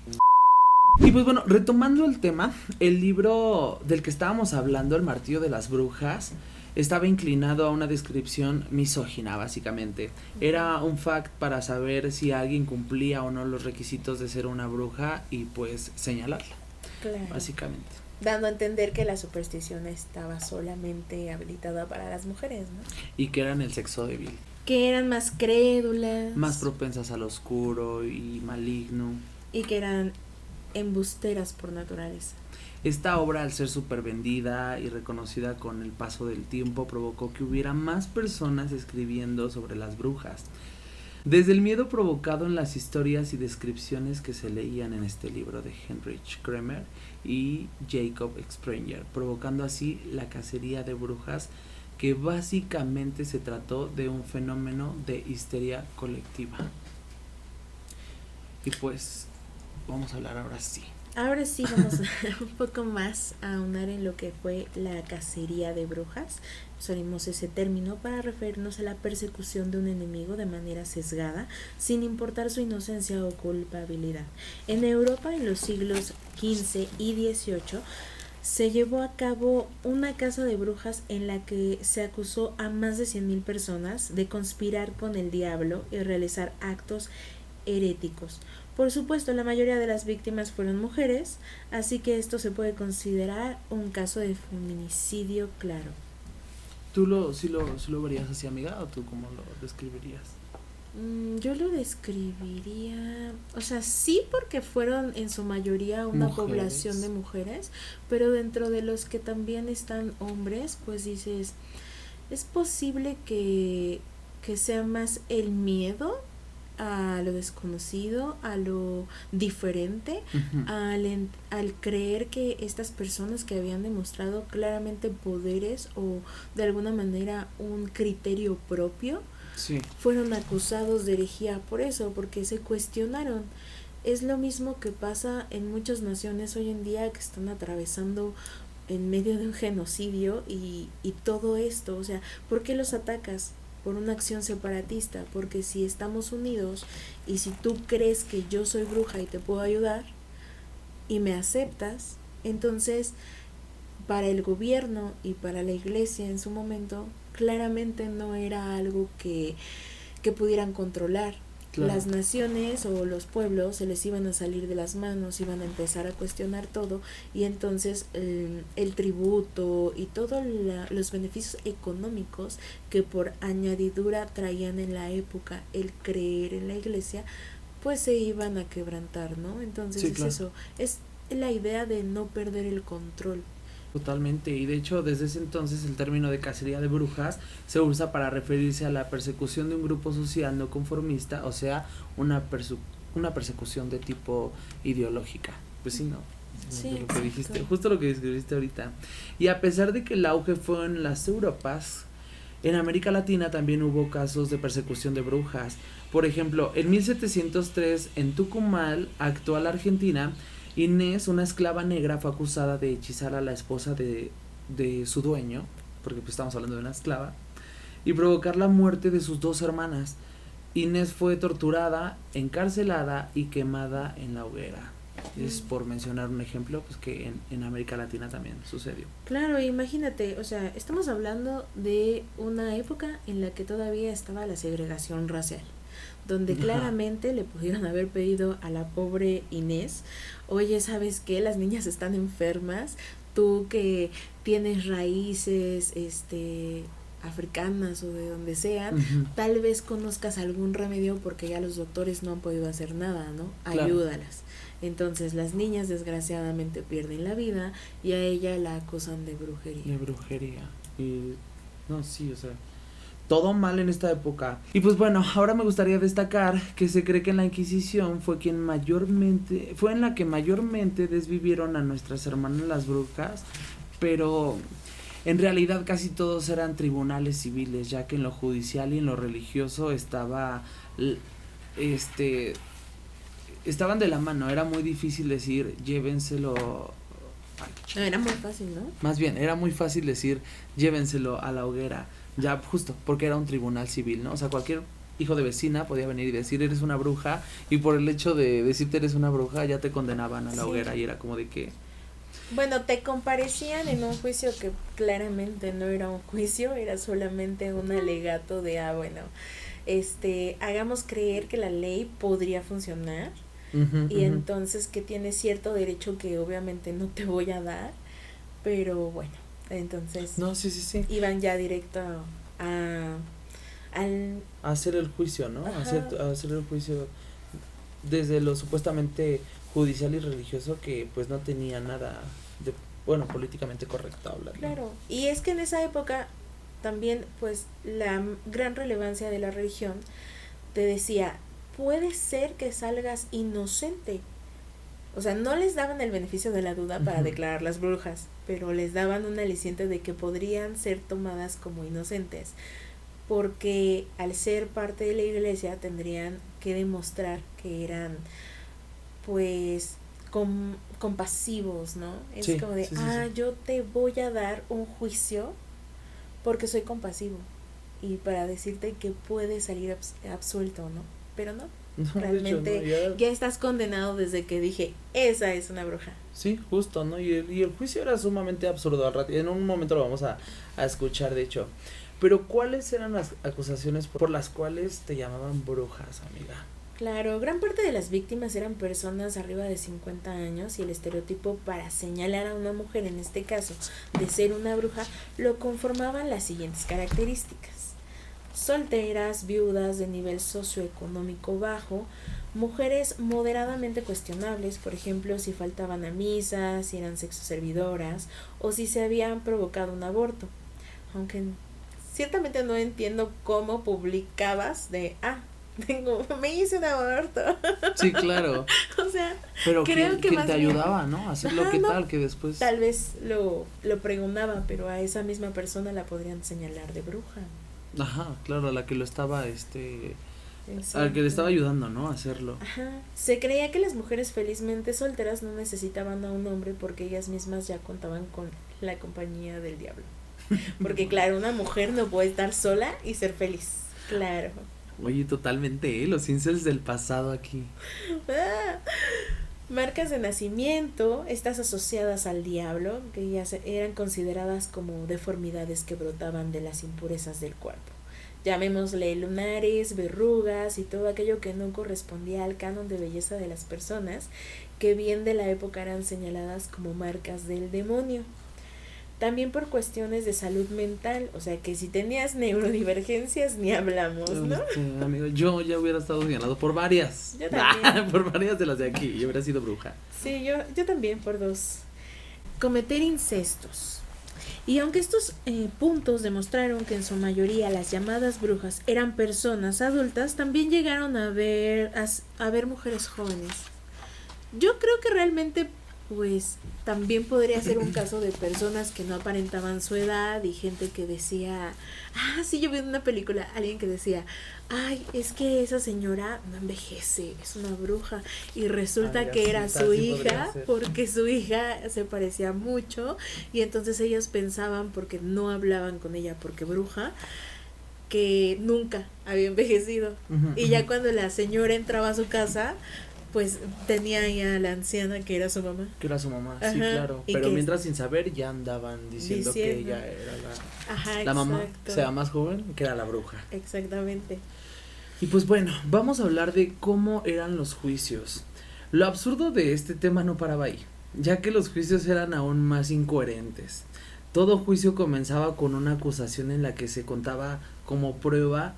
Y pues bueno, retomando el tema, el libro del que estábamos hablando, El Martillo de las Brujas, estaba inclinado a una descripción misógina, básicamente. Era un fact para saber si alguien cumplía o no los requisitos de ser una bruja y pues señalarla, Claro. básicamente. Dando a entender que la superstición estaba solamente habilitada para las mujeres, ¿no? Y que eran el sexo débil, Que eran más crédulas. más propensas al oscuro y maligno. Y que eran embusteras por naturaleza. Esta obra, al ser súper vendida y reconocida con el paso del tiempo, provocó que hubiera más personas escribiendo sobre las brujas. Desde el miedo provocado en las historias y descripciones que se leían en este libro de Heinrich Kramer y Jacob Sprenger, provocando así la cacería de brujas, que básicamente se trató de un fenómeno de histeria colectiva. Y pues vamos a hablar ahora sí. Ahora sí vamos un poco más a ahondar en lo que fue la cacería de brujas. Usaremos ese término para referirnos a la persecución de un enemigo de manera sesgada, sin importar su inocencia o culpabilidad. En Europa, en los siglos XV y XVIII, se llevó a cabo una caza de brujas en la que se acusó a más de 100,000 personas de conspirar con el diablo y realizar actos heréticos. Por supuesto, la mayoría de las víctimas fueron mujeres, así que esto se puede considerar un caso de feminicidio claro. ¿Sí lo verías así, amiga, o tú cómo lo describirías? Yo lo describiría, o sea, sí porque fueron en su mayoría una población de Mujeres. mujeres, pero dentro de los que también están hombres, pues dices, es posible que sea más el miedo a lo desconocido, a lo diferente, Ujú. al creer que estas personas que habían demostrado claramente poderes o de alguna manera un criterio propio, Sí, fueron acusados de herejía por eso, porque se cuestionaron. Es lo mismo que pasa en muchas naciones hoy en día que están atravesando en medio de un genocidio y todo esto, o sea, ¿por qué los atacas? Por una acción separatista, porque si estamos unidos y si tú crees que yo soy bruja y te puedo ayudar y me aceptas, entonces para el gobierno y para la iglesia en su momento claramente no era algo que pudieran controlar. claro. Las naciones o los pueblos se les iban a salir de las manos, iban a empezar a cuestionar todo y entonces el tributo y todos los beneficios económicos que por añadidura traían en la época el creer en la iglesia, pues se iban a quebrantar, ¿no? Entonces Sí, es claro. eso, es la idea de no perder el control. Totalmente, y de hecho desde ese entonces el término de cacería de brujas se usa para referirse a la persecución de un grupo social no conformista, o sea, una persecución de tipo ideológica. Pues sí, ¿no? Sí, De lo que dijiste, exacto. justo lo que describiste ahorita. Y a pesar de que el auge fue en las Europas, en América Latina también hubo casos de persecución de brujas. Por ejemplo, en 1703 en Tucumán, actual Argentina, Inés, una esclava negra, fue acusada de hechizar a la esposa de su dueño, porque pues estamos hablando de una esclava, y provocar la muerte de sus dos hermanas. Inés fue torturada, encarcelada y quemada en la hoguera. Es por mencionar un ejemplo, pues que en América Latina también sucedió. Claro, imagínate, o sea, estamos hablando de una época en la que todavía estaba la segregación racial, donde Ajá. claramente le pudieron haber pedido a la pobre Inés, oye, ¿sabes qué? Las niñas están enfermas, tú que tienes raíces, africanas o de donde sean, Ujú. tal vez conozcas algún remedio porque ya los doctores no han podido hacer nada, ¿no? Claro. Ayúdalas. Entonces las niñas desgraciadamente pierden la vida y a ella la acusan de brujería. De brujería. Y no, sí, o sea, todo mal en esta época. Y pues bueno, ahora me gustaría destacar que se cree que en la Inquisición fue en la que mayormente desvivieron a nuestras hermanas las brujas, pero en realidad casi todos eran tribunales civiles, ya que en lo judicial y en lo religioso l- este estaban de la mano, era muy difícil decir llévenselo. Ay, No, era muy fácil, ¿no? más bien, era muy fácil decir llévenselo a la hoguera, ya justo, porque era un tribunal civil, ¿no? O sea, cualquier hijo de vecina podía venir y decir eres una bruja, y por el hecho de decirte eres una bruja ya te condenaban a la hoguera, Sí. y era como de que, Bueno, te comparecían en un juicio que claramente no era un juicio, era solamente un alegato de, bueno, hagamos creer que la ley podría funcionar ujú, y ujú. entonces que tienes cierto derecho que obviamente no te voy a dar, pero bueno, entonces No, sí, sí, sí, iban ya directo a al hacer el juicio, ¿no? ajá, Hacer el juicio desde lo supuestamente judicial y religioso que pues no tenía nada de, bueno, políticamente correcto hablando. claro. Y es que en esa época también pues la gran relevancia de la religión te decía, puede ser que salgas inocente. O sea, no les daban el beneficio de la duda para Ujú. declarar las brujas, pero les daban un aliciente de que podrían ser tomadas como inocentes, porque al ser parte de la iglesia tendrían que demostrar que eran pues compasivos, ¿no? Es Sí, como de, sí, sí, sí. yo te voy a dar un juicio porque soy compasivo y para decirte que puedes salir absuelto, ¿no? Pero no, No, de hecho, no, realmente ya. ya estás condenado desde que dije, esa es una bruja. Sí, justo, ¿no? Y el juicio era sumamente absurdo. Al rato, en un momento lo vamos a escuchar, de hecho. Pero, ¿cuáles eran las acusaciones por las cuales te llamaban brujas, amiga? Claro, gran parte de las víctimas eran personas arriba de 50 años y el estereotipo para señalar a una mujer, en este caso, de ser una bruja, lo conformaban las siguientes características: solteras, viudas de nivel socioeconómico bajo, mujeres moderadamente cuestionables, por ejemplo, si faltaban a misa, si eran sexoservidoras o si se habían provocado un aborto. Aunque ciertamente no entiendo cómo publicabas me hice un aborto. Sí, claro. O sea, pero creo que ¿quién más te bien, ayudaba, no? A hacer lo ajá, que no, tal, que después... tal vez lo preguntaba, pero a esa misma persona la podrían señalar de bruja. Ajá, claro, a la que lo estaba, al Exacto. que le estaba ayudando, ¿no? A hacerlo. Ajá. Se creía que las mujeres felizmente solteras no necesitaban a un hombre porque ellas mismas ya contaban con la compañía del diablo. Porque claro, una mujer no puede estar sola y ser feliz. Claro. Oye, totalmente, los incels del pasado aquí. Ah. Marcas de nacimiento, estas asociadas al diablo, que ya eran consideradas como deformidades que brotaban de las impurezas del cuerpo. Llamémosle lunares, verrugas y todo aquello que no correspondía al canon de belleza de las personas, que bien de la época eran señaladas como marcas del demonio. También por cuestiones de salud mental, o sea que si tenías neurodivergencias ni hablamos, ¿no? Amigo, yo ya hubiera estado señalado por varias. Yo también. Por varias de las de aquí, yo hubiera sido bruja. Sí, yo también por 2. Cometer incestos. Y aunque estos puntos demostraron que en su mayoría las llamadas brujas eran personas adultas, también llegaron a ver mujeres jóvenes. Yo creo que realmente pues también podría ser un caso de personas que no aparentaban su edad y gente que decía, sí, yo vi en una película alguien que decía, ay, es que esa señora no envejece, es una bruja, y resulta que era su hija, porque su hija se parecía mucho y entonces ellos pensaban, porque no hablaban con ella porque bruja, que nunca había envejecido. Y ya cuando la señora entraba a su casa, pues tenía ya la anciana que era su mamá. Que era su mamá, Ajá, sí, claro. Pero mientras sin saber ya andaban diciendo que ella era la mamá, sea más joven, que era la bruja. Exactamente. Y pues bueno, vamos a hablar de cómo eran los juicios. Lo absurdo de este tema no paraba ahí, ya que los juicios eran aún más incoherentes. Todo juicio comenzaba con una acusación en la que se contaba como prueba,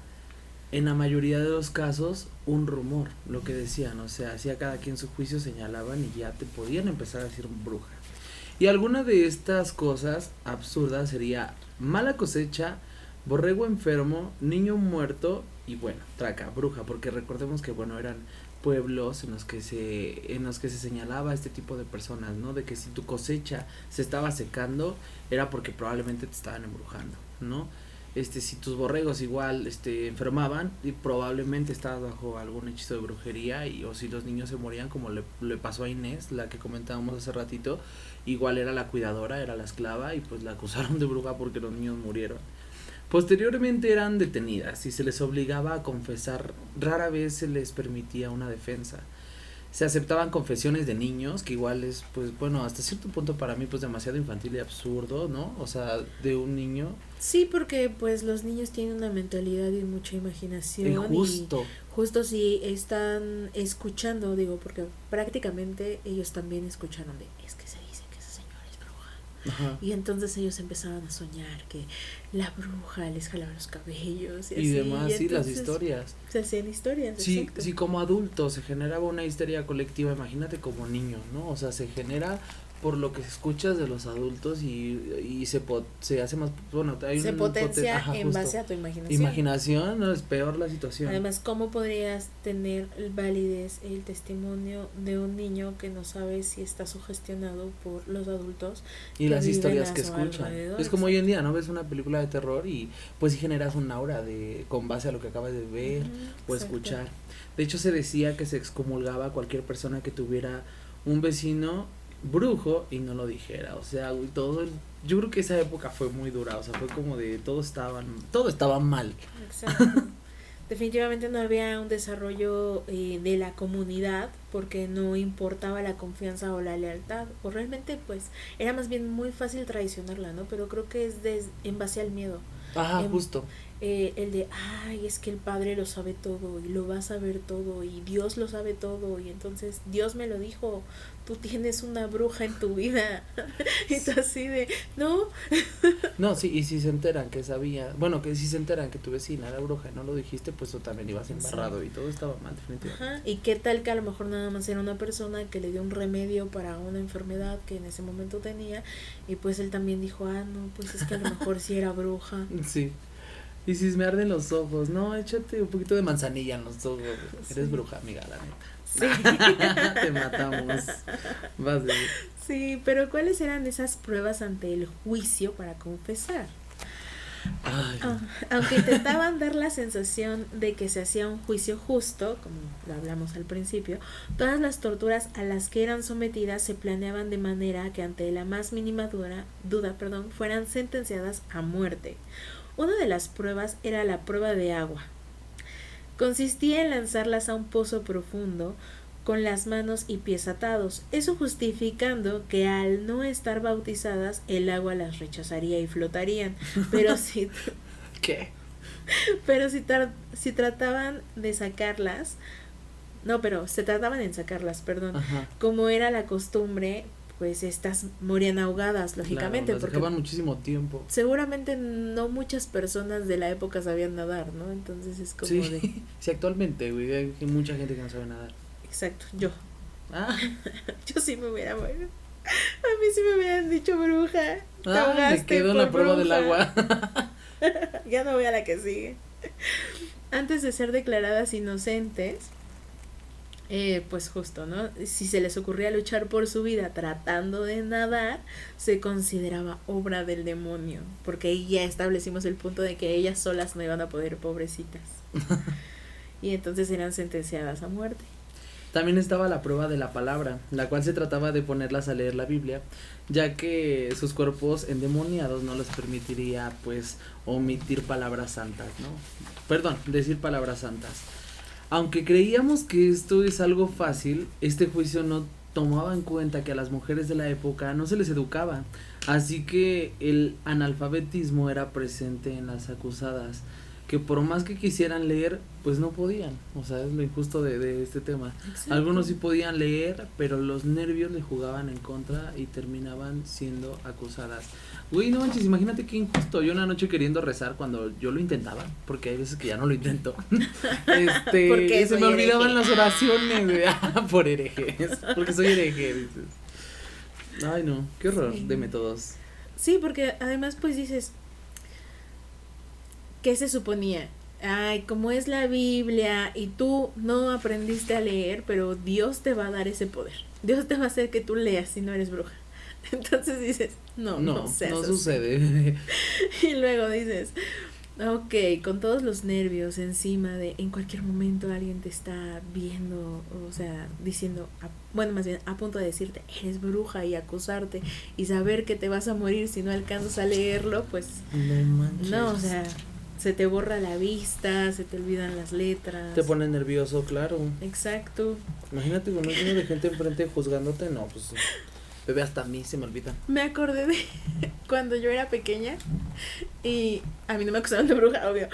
en la mayoría de los casos, un rumor, lo que decían, o sea, hacía cada quien su juicio, señalaban y ya te podían empezar a decir bruja. Y alguna de estas cosas absurdas sería mala cosecha, borrego enfermo, niño muerto y bueno, traca, bruja, porque recordemos que bueno, eran pueblos en los que se señalaba este tipo de personas, ¿no? De que si tu cosecha se estaba secando era porque probablemente te estaban embrujando, ¿no? Si tus borregos igual enfermaban y probablemente estabas bajo algún hechizo de brujería o si los niños se morían como le pasó a Inés, la que comentábamos hace ratito, igual era la cuidadora, era la esclava y pues la acusaron de bruja porque los niños murieron. Posteriormente eran detenidas y se les obligaba a confesar, rara vez se les permitía una defensa. Se aceptaban confesiones de niños, que igual es, pues bueno, hasta cierto punto para mí pues demasiado infantil y absurdo, ¿no? O sea, de un niño. Sí, porque pues los niños tienen una mentalidad y mucha imaginación. Justo. Y justo si están escuchando, digo, porque prácticamente ellos también escucharon es que se dice que esa señora es bruja. Ajá. Y entonces ellos empezaban a soñar que la bruja les jalaba los cabellos y así, demás, y sí, las historias. Se hacían historias, sí, exacto. Sí, como adulto se generaba una histeria colectiva, imagínate como niño, ¿no? O sea, se genera por lo que escuchas de los adultos y se hace más, bueno, hay se potencia en justo. Base a tu imaginación. No, es peor la situación. Además, ¿cómo podrías tener validez el testimonio de un niño que no sabe si está sugestionado por los adultos y las historias que escuchan? Es como hoy en día, ¿no? Ves una película de terror y pues sí generas un aura con base a lo que acabas de ver o escuchar. De hecho, se decía que se excomulgaba a cualquier persona que tuviera un vecino brujo y no lo dijera, o sea, yo creo que esa época fue muy dura, o sea, fue como de todo estaba mal. Exacto. Definitivamente no había un desarrollo de la comunidad porque no importaba la confianza o la lealtad, o realmente pues era más bien muy fácil traicionarla, ¿no? Pero creo que es en base al miedo. Ajá, justo. el de, ay, es que el Padre lo sabe todo y lo va a saber todo y Dios lo sabe todo y entonces Dios me lo dijo, tú tienes una bruja en tu vida. Y tú así de, no. No, sí, y si se enteran que sabía, bueno, que si se enteran que tu vecina era bruja y no lo dijiste, pues tú también ibas embarrado y todo estaba mal, definitivamente. Ajá. Y qué tal que a lo mejor nada más era una persona que le dio un remedio para una enfermedad que en ese momento tenía y pues él también dijo, ah, no, pues es que a lo mejor sí era bruja. Sí. Y si me arden los ojos, no, échate un poquito de manzanilla en los ojos. Sí. Eres bruja, amiga, la neta. Sí. Te matamos. Vas de... Sí, pero ¿cuáles eran esas pruebas ante el juicio para confesar? Ay. Aunque intentaban dar la sensación de que se hacía un juicio justo, como lo hablamos al principio, todas las torturas a las que eran sometidas se planeaban de manera que ante la más mínima duda, fueran sentenciadas a muerte. Una de las pruebas era la prueba de agua. Consistía en lanzarlas a un pozo profundo con las manos y pies atados, eso justificando que al no estar bautizadas el agua las rechazaría y flotarían, pero si ¿Qué? pero si trataban de sacarlas, se trataban en sacarlas, perdón, Ajá. como era la costumbre, pues estas morían ahogadas, lógicamente, Claro, las porque dejaban muchísimo tiempo. seguramente no muchas personas de la época sabían nadar, ¿no? Entonces es como Sí, de... sí, actualmente, güey, hay mucha gente que no sabe nadar. Exacto, yo Ah, sí me hubiera muerto. A mí sí me hubieran dicho bruja. Te me ahogaste quedo en por la prueba del bruja. agua. Ya no voy a la que sigue. Antes de ser declaradas inocentes, pues justo, ¿no? Si se les ocurría luchar por su vida tratando de nadar, se consideraba obra del demonio, porque ahí ya establecimos el punto de que ellas solas no iban a poder, pobrecitas. Y entonces eran sentenciadas a muerte. También estaba la prueba de la palabra, la cual se trataba de ponerlas a leer la Biblia, ya que sus cuerpos endemoniados no les permitiría, pues, omitir palabras santas, ¿no? Perdón, decir palabras santas. Aunque creíamos que esto es algo fácil, este juicio no tomaba en cuenta que a las mujeres de la época no se les educaba, así que el analfabetismo era presente en las acusadas, que por más que quisieran leer, pues no podían. O sea, es lo injusto de este tema. Exacto. Algunos sí podían leer, pero los nervios le jugaban en contra y terminaban siendo acusadas. Güey, no manches, imagínate qué injusto. Yo una noche queriendo rezar cuando yo lo intentaba, porque hay veces que ya no lo intento. Porque se me olvidaban las oraciones, güey. Por herejes. Porque soy hereje, dices. Ay, no, qué horror de métodos. Sí, porque además pues dices, ¿qué se suponía? Ay, como es la Biblia y tú no aprendiste a leer, pero Dios te va a dar ese poder. Dios te va a hacer que tú leas si no eres bruja. Entonces dices, no sucede. Y luego dices, ok, con todos los nervios encima de en cualquier momento alguien te está viendo, o sea, diciendo, más bien a punto de decirte, eres bruja y acusarte y saber que te vas a morir si no alcanzas a leerlo, pues No manches. no, o sea, se te borra la vista, se te olvidan las letras. Te pone nervioso, claro. Exacto. Imagínate con un lleno de gente enfrente juzgándote, no, pues bebé, hasta a mí se me olvida. Me acordé de cuando yo era pequeña y a mí no me acusaron de bruja, obvio.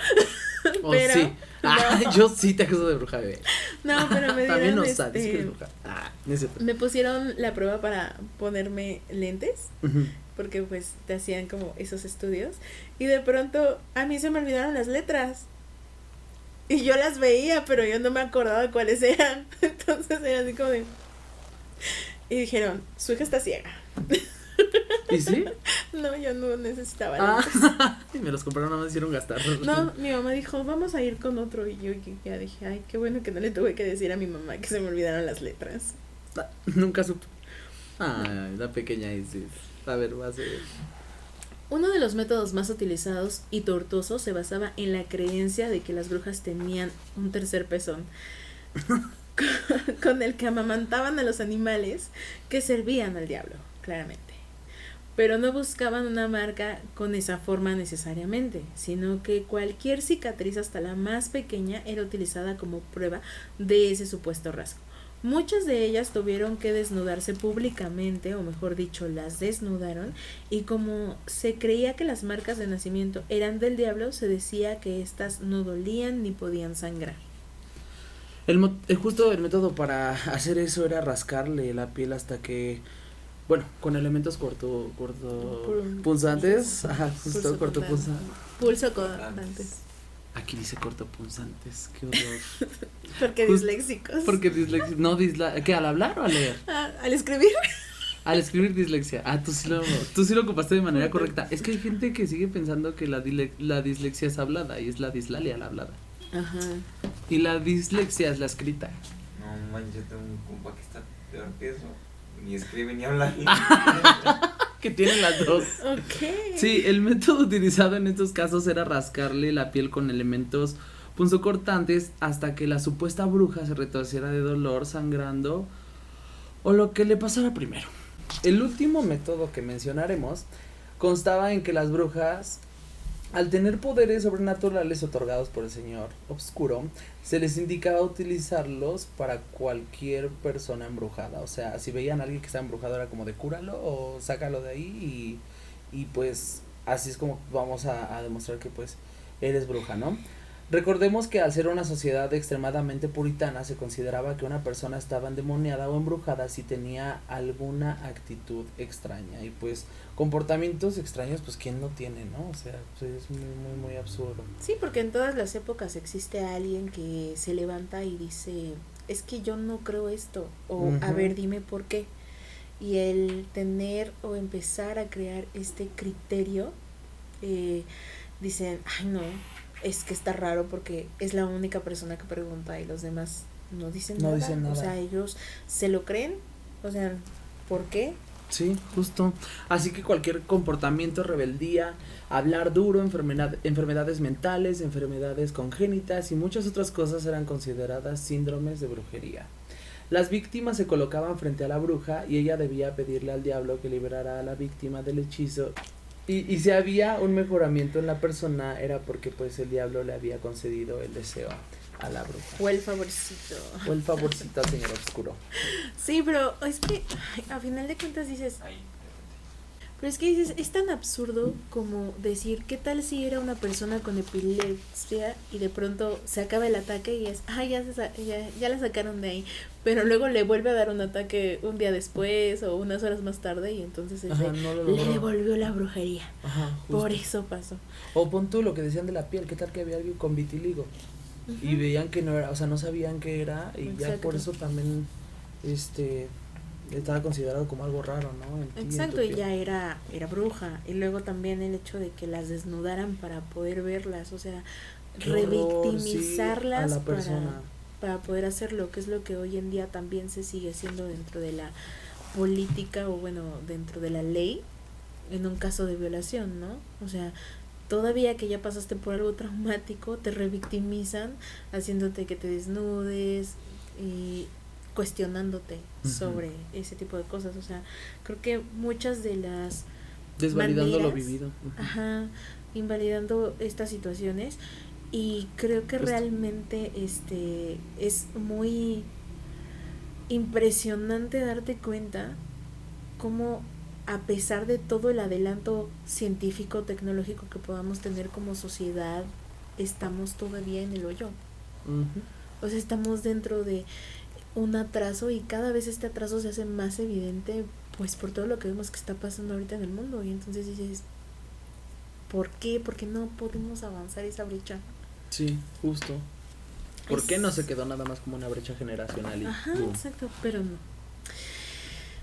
Oh, pero sí. no, Yo sí te acuso de bruja, bebé. no, pero me También dieron no sabes que es bruja. No es cierto. me pusieron la prueba para ponerme lentes, Ujú. porque pues te hacían como esos estudios y de pronto a mí se me olvidaron las letras. Y yo las veía, pero yo no me acordaba cuáles eran. Entonces era así como de... Y dijeron, su hija está ciega. ¿Y sí? No, yo no necesitaba lentes. Y me los compraron, nada más hicieron gastar. No, mi mamá dijo, vamos a ir con otro. Y yo ya dije, ay, qué bueno que no le tuve que decir a mi mamá que se me olvidaron las letras. Nunca supe. Ay, la pequeña Isis. A ver, va a ser. Uno de los métodos más utilizados y tortuosos se basaba en la creencia de que las brujas tenían un tercer pezón con el que amamantaban a los animales que servían al diablo, claramente. Pero no buscaban una marca con esa forma necesariamente, sino que cualquier cicatriz, hasta la más pequeña, era utilizada como prueba de ese supuesto rasgo. Muchas de ellas tuvieron que desnudarse públicamente, o mejor dicho, las desnudaron, y como se creía que las marcas de nacimiento eran del diablo, se decía que éstas no dolían ni podían sangrar. Justo el método para hacer eso era rascarle la piel hasta que, bueno, con elementos punzantes, ajá, justo cortopunzantes. Pulso cortantes. Aquí dice cortopunzantes, qué horror. Porque disléxicos. Porque no ¿qué, al hablar o al leer? Al escribir. Al escribir dislexia. Tú sí lo ocupaste de manera correcta. Es que hay gente que sigue pensando que la dislexia es hablada y es la dislalia la hablada. Ajá. Y la dislexia es la escrita. No manches, yo tengo un compa que está peor que eso. Ni escribe ni habla. Que tienen las dos. Ok. Sí, el método utilizado en estos casos era rascarle la piel con elementos punzocortantes hasta que la supuesta bruja se retorciera de dolor, sangrando o lo que le pasara primero. El último método que mencionaremos constaba en que las brujas, al tener poderes sobrenaturales otorgados por el señor oscuro, se les indicaba utilizarlos para cualquier persona embrujada. O sea, si veían a alguien que está embrujado era como de cúralo o sácalo de ahí y pues así es como vamos a demostrar que pues eres bruja, ¿no? Recordemos que al ser una sociedad extremadamente puritana se consideraba que una persona estaba endemoniada o embrujada si tenía alguna actitud extraña y pues comportamientos extraños pues quién no tiene, ¿no? O sea, pues, es muy absurdo. Sí, porque en todas las épocas existe alguien que se levanta y dice, es que yo no creo esto, o a ver, dime por qué. Y el tener o empezar a crear este criterio, dicen, ay no, es que está raro porque es la única persona que pregunta y los demás no dicen nada. O sea, ellos se lo creen, o sea, ¿por qué? Sí, justo. Así que cualquier comportamiento, rebeldía, hablar duro, enfermedades mentales, enfermedades congénitas y muchas otras cosas eran consideradas síndromes de brujería. Las víctimas se colocaban frente a la bruja y ella debía pedirle al diablo que liberara a la víctima del hechizo. Y si había un mejoramiento en la persona era porque pues el diablo le había concedido el deseo a la bruja. O el favorcito. O el favorcito al señor oscuro. Sí, pero es que a final de cuentas dices, pero es que dices, es tan absurdo como decir, ¿qué tal si era una persona con epilepsia y de pronto se acaba el ataque y es, ya la sacaron de ahí, pero luego le vuelve a dar un ataque un día después o unas horas más tarde y entonces le devolvió la brujería. Ajá, por eso pasó. O pon tú lo que decían de la piel, ¿qué tal que había alguien con vitiligo? Y veían que no era, o sea, no sabían qué era y ya por eso también estaba considerado como algo raro, ¿no? Exacto, y ya era bruja. Y luego también el hecho de que las desnudaran para poder verlas, o sea, revictimizarlas, sí, a la persona. Para poder hacer lo que es lo que hoy en día también se sigue haciendo dentro de la política o bueno, dentro de la ley en un caso de violación, ¿no? O sea, todavía que ya pasaste por algo traumático, te revictimizan haciéndote que te desnudes y cuestionándote sobre ese tipo de cosas. O sea, creo que muchas de las desvalidando lo vivido. Ajá, invalidando estas situaciones y creo que realmente es muy impresionante darte cuenta cómo a pesar de todo el adelanto científico, tecnológico que podamos tener como sociedad, estamos todavía en el hoyo. O sea, estamos dentro de un atraso y cada vez este atraso se hace más evidente pues por todo lo que vemos que está pasando ahorita en el mundo y entonces dices, ¿por qué? Porque no podemos avanzar esa brecha. Sí, justo. ¿Por qué no se quedó nada más como una brecha generacional? Ajá, exacto, pero no.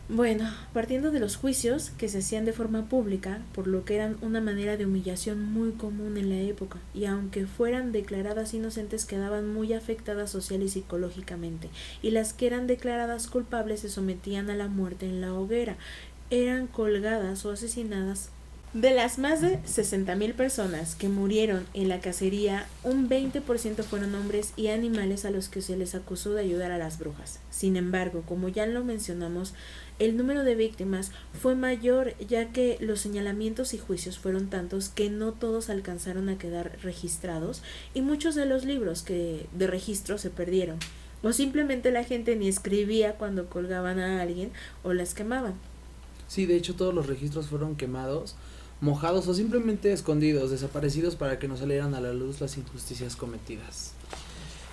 Bueno, partiendo de los juicios que se hacían de forma pública, por lo que eran una manera de humillación muy común en la época, y aunque fueran declaradas inocentes quedaban muy afectadas social y psicológicamente, y las que eran declaradas culpables se sometían a la muerte en la hoguera, eran colgadas o asesinadas. De las más de 60,000 personas que murieron en la cacería, un 20% fueron hombres y animales a los que se les acusó de ayudar a las brujas. Sin embargo, como ya lo mencionamos, el número de víctimas fue mayor ya que los señalamientos y juicios fueron tantos que no todos alcanzaron a quedar registrados y muchos de los libros de registro se perdieron. O simplemente la gente ni escribía cuando colgaban a alguien o las quemaban. Sí, de hecho todos los registros fueron quemados, mojados o simplemente escondidos, desaparecidos para que no salieran a la luz las injusticias cometidas.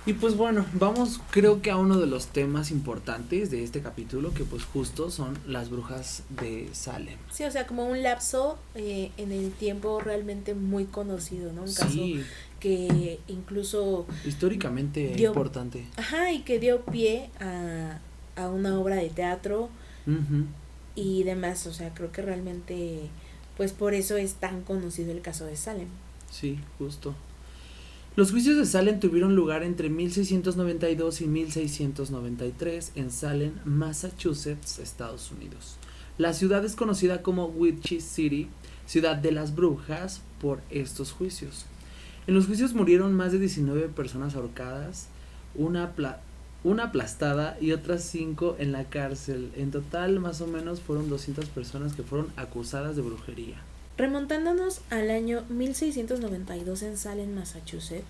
Y pues bueno, vamos creo que a uno de los temas importantes de este capítulo, que pues justo son las brujas de Salem. Sí, o sea, como un lapso en el tiempo realmente muy conocido, ¿no? Un caso Sí, que incluso históricamente dio- importante. y que dio pie a una obra de teatro Ujú. y demás. O sea, creo que realmente, pues por eso es tan conocido el caso de Salem. Sí, justo. Los juicios de Salem tuvieron lugar entre 1692 y 1693 en Salem, Massachusetts, Estados Unidos. La ciudad es conocida como Witch City, ciudad de las brujas, por estos juicios. En los juicios murieron más de 19 personas ahorcadas, una aplastada y otras 5 en la cárcel. En total, más o menos, fueron 200 personas que fueron acusadas de brujería. Remontándonos al año 1692 en Salem, Massachusetts,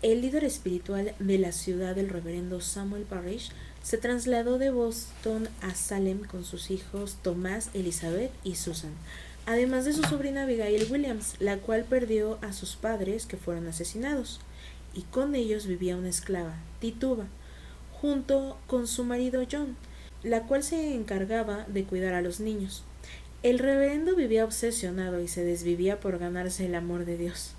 el líder espiritual de la ciudad, el reverendo Samuel Parrish, se trasladó de Boston a Salem con sus hijos Tomás, Elizabeth y Susan, además de su sobrina Abigail Williams, la cual perdió a sus padres que fueron asesinados, y con ellos vivía una esclava, Tituba, junto con su marido John, la cual se encargaba de cuidar a los niños. El reverendo vivía obsesionado y se desvivía por ganarse el amor de Dios.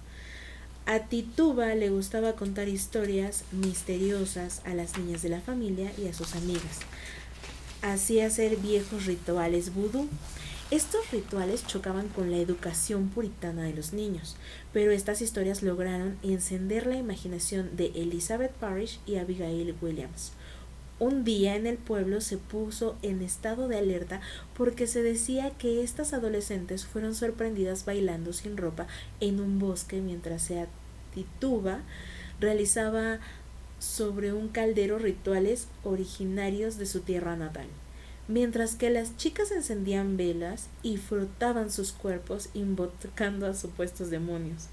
A Tituba le gustaba contar historias misteriosas a las niñas de la familia y a sus amigas. Hacía hacer viejos rituales vudú. Estos rituales chocaban con la educación puritana de los niños, pero estas historias lograron encender la imaginación de Elizabeth Parrish y Abigail Williams. Un día en el pueblo se puso en estado de alerta porque se decía que estas adolescentes fueron sorprendidas bailando sin ropa en un bosque mientras Tituba realizaba sobre un caldero rituales originarios de su tierra natal, mientras que las chicas encendían velas y frotaban sus cuerpos invocando a supuestos demonios.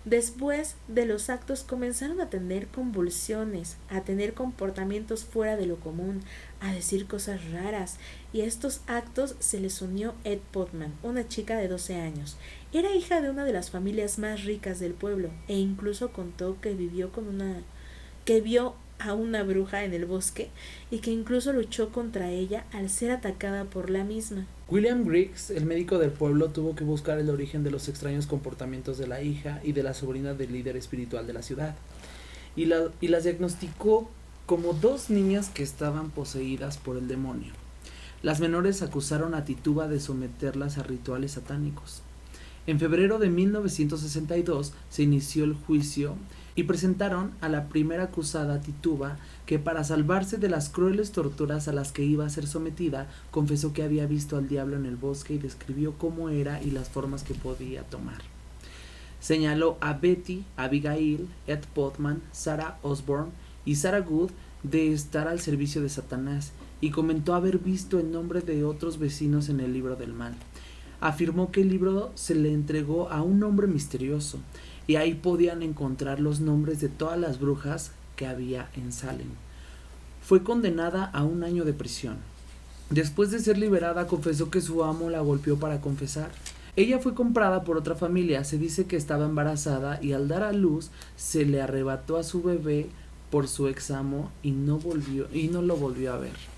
Después de los actos comenzaron a tener convulsiones, a tener comportamientos fuera de lo común, a decir cosas raras, y a estos actos se les unió Ed Potman, una chica de 12 años. Era hija de una de las familias más ricas del pueblo e incluso contó que vio a una bruja en el bosque y que incluso luchó contra ella al ser atacada por la misma. William Griggs, el médico del pueblo, tuvo que buscar el origen de los extraños comportamientos de la hija y de la sobrina del líder espiritual de la ciudad, y las diagnosticó como 2 niñas que estaban poseídas por el demonio. Las menores acusaron a Tituba de someterlas a rituales satánicos. En febrero de 1962 se inició el juicio y presentaron a la primera acusada, Tituba, que para salvarse de las crueles torturas a las que iba a ser sometida, confesó que había visto al diablo en el bosque y describió cómo era y las formas que podía tomar. Señaló a Betty, Abigail, Ed Potman, Sarah Osborne y Sarah Good de estar al servicio de Satanás y comentó haber visto el nombre de otros vecinos en el libro del mal. Afirmó que el libro se le entregó a un hombre misterioso y ahí podían encontrar los nombres de todas las brujas que había en Salem. Fue condenada a 1 año de prisión. Después de ser liberada, confesó que su amo la golpeó para confesar. Ella fue comprada por otra familia, se dice que estaba embarazada y al dar a luz se le arrebató a su bebé por su examo y no lo volvió a ver.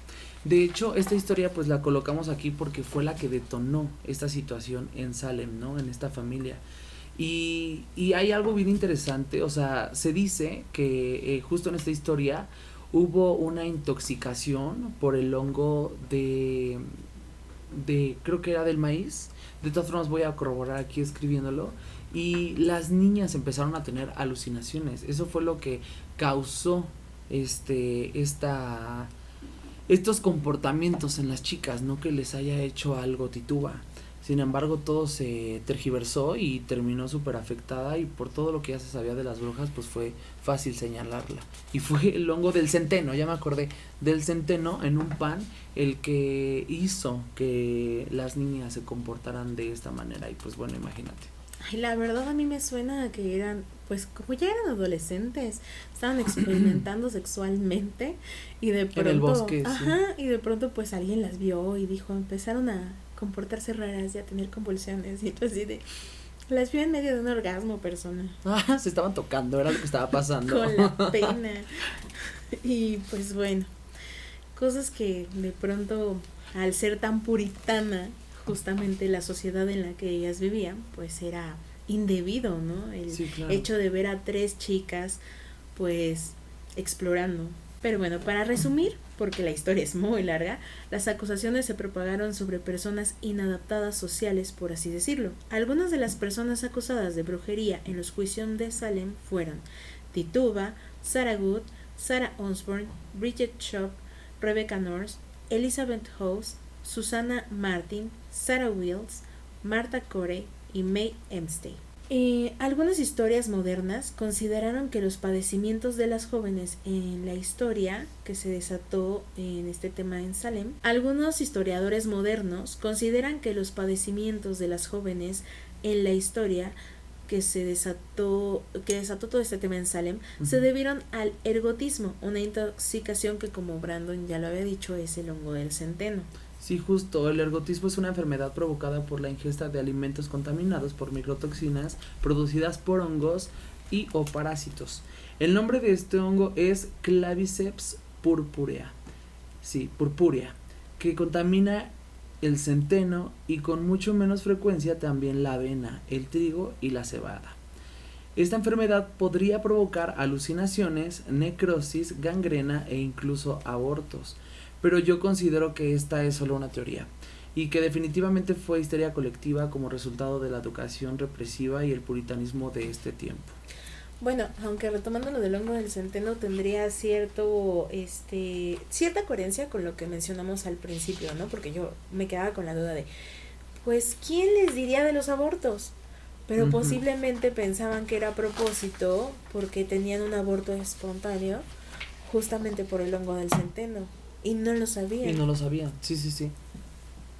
De hecho, esta historia pues la colocamos aquí porque fue la que detonó esta situación en Salem, ¿no? En esta familia. Y hay algo bien interesante, o sea, se dice que justo en esta historia hubo una intoxicación por el hongo de creo que era del maíz. De todas formas voy a corroborar aquí escribiéndolo. Y las niñas empezaron a tener alucinaciones. Eso fue lo que causó estos comportamientos en las chicas, no que les haya hecho algo Tituba. Sin embargo, todo se tergiversó y terminó súper afectada, y por todo lo que ya se sabía de las brujas, pues fue fácil señalarla. Y fue el hongo del centeno, ya me acordé, del centeno en un pan, el que hizo que las niñas se comportaran de esta manera. Y pues bueno, imagínate. Ay, la verdad a mí me suena a que eran, pues como ya eran adolescentes, estaban experimentando sexualmente y de pronto, En el bosque, sí. ajá, y de pronto pues alguien las vio y dijo, empezaron a comportarse raras y a tener convulsiones y tú así de, las vio en medio de un orgasmo, persona. Ah, se estaban tocando, era lo que estaba pasando. Con la pena. Y pues bueno, cosas que de pronto, al ser tan puritana, justamente la sociedad en la que ellas vivían, pues era indebido, ¿no? El Sí, claro. hecho de ver a 3 chicas, pues, explorando. Pero bueno, para resumir, porque la historia es muy larga, las acusaciones se propagaron sobre personas inadaptadas sociales, por así decirlo. Algunas de las personas acusadas de brujería en los juicios de Salem fueron Tituba, Sarah Good, Sarah Osborne, Bridget Shaw, Rebecca Norris, Elizabeth House, Susana Martin, Sarah Wills, Martha Corey y May Emstey. Algunas historias modernas consideraron que los padecimientos de las jóvenes en la historia que se desató en este tema en Salem, algunos historiadores modernos consideran que los padecimientos de las jóvenes en la historia que desató todo este tema en Salem, se debieron al ergotismo, una intoxicación que, como Brandon ya lo había dicho, es el hongo del centeno. Sí, justo, el ergotismo es una enfermedad provocada por la ingesta de alimentos contaminados por microtoxinas producidas por hongos y o parásitos. El nombre de este hongo es Claviceps purpurea. Sí, purpúrea, que contamina el centeno y con mucho menos frecuencia también la avena, el trigo y la cebada. Esta enfermedad podría provocar alucinaciones, necrosis, gangrena e incluso abortos. Pero yo considero que esta es solo una teoría y que definitivamente fue histeria colectiva como resultado de la educación represiva y el puritanismo de este tiempo. Bueno, aunque retomando lo del hongo del centeno tendría cierta coherencia con lo que mencionamos al principio, ¿no? Porque yo me quedaba con la duda de, pues, ¿quién les diría de los abortos? Pero posiblemente pensaban que era a propósito porque tenían un aborto espontáneo justamente por el hongo del centeno. Y no lo sabían. Sí.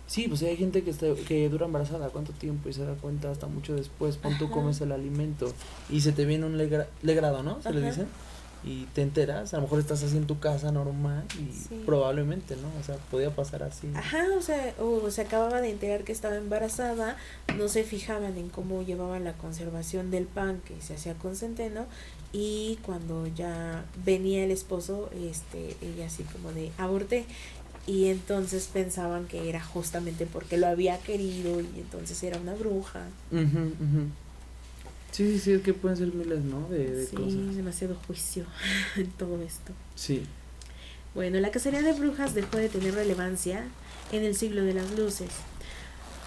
Sí, pues hay gente que dura embarazada cuánto tiempo y se da cuenta hasta mucho después. Pon tú comes el alimento y se te viene un legrado, ¿no? Se le dice. Y te enteras, a lo mejor estás así en tu casa normal y probablemente, ¿no? O sea, podía pasar así. Ajá, o se acababa de enterar que estaba embarazada, no se fijaban en cómo llevaban la conservación del pan que se hacía con centeno, y cuando ya venía el esposo, ella así como de aborté, y entonces pensaban que era justamente porque lo había querido y entonces era una bruja. Sí, es que pueden ser miles, ¿no? De cosas. Sí, demasiado juicio en todo esto. Sí. Bueno, la cacería de brujas dejó de tener relevancia en el siglo de las luces,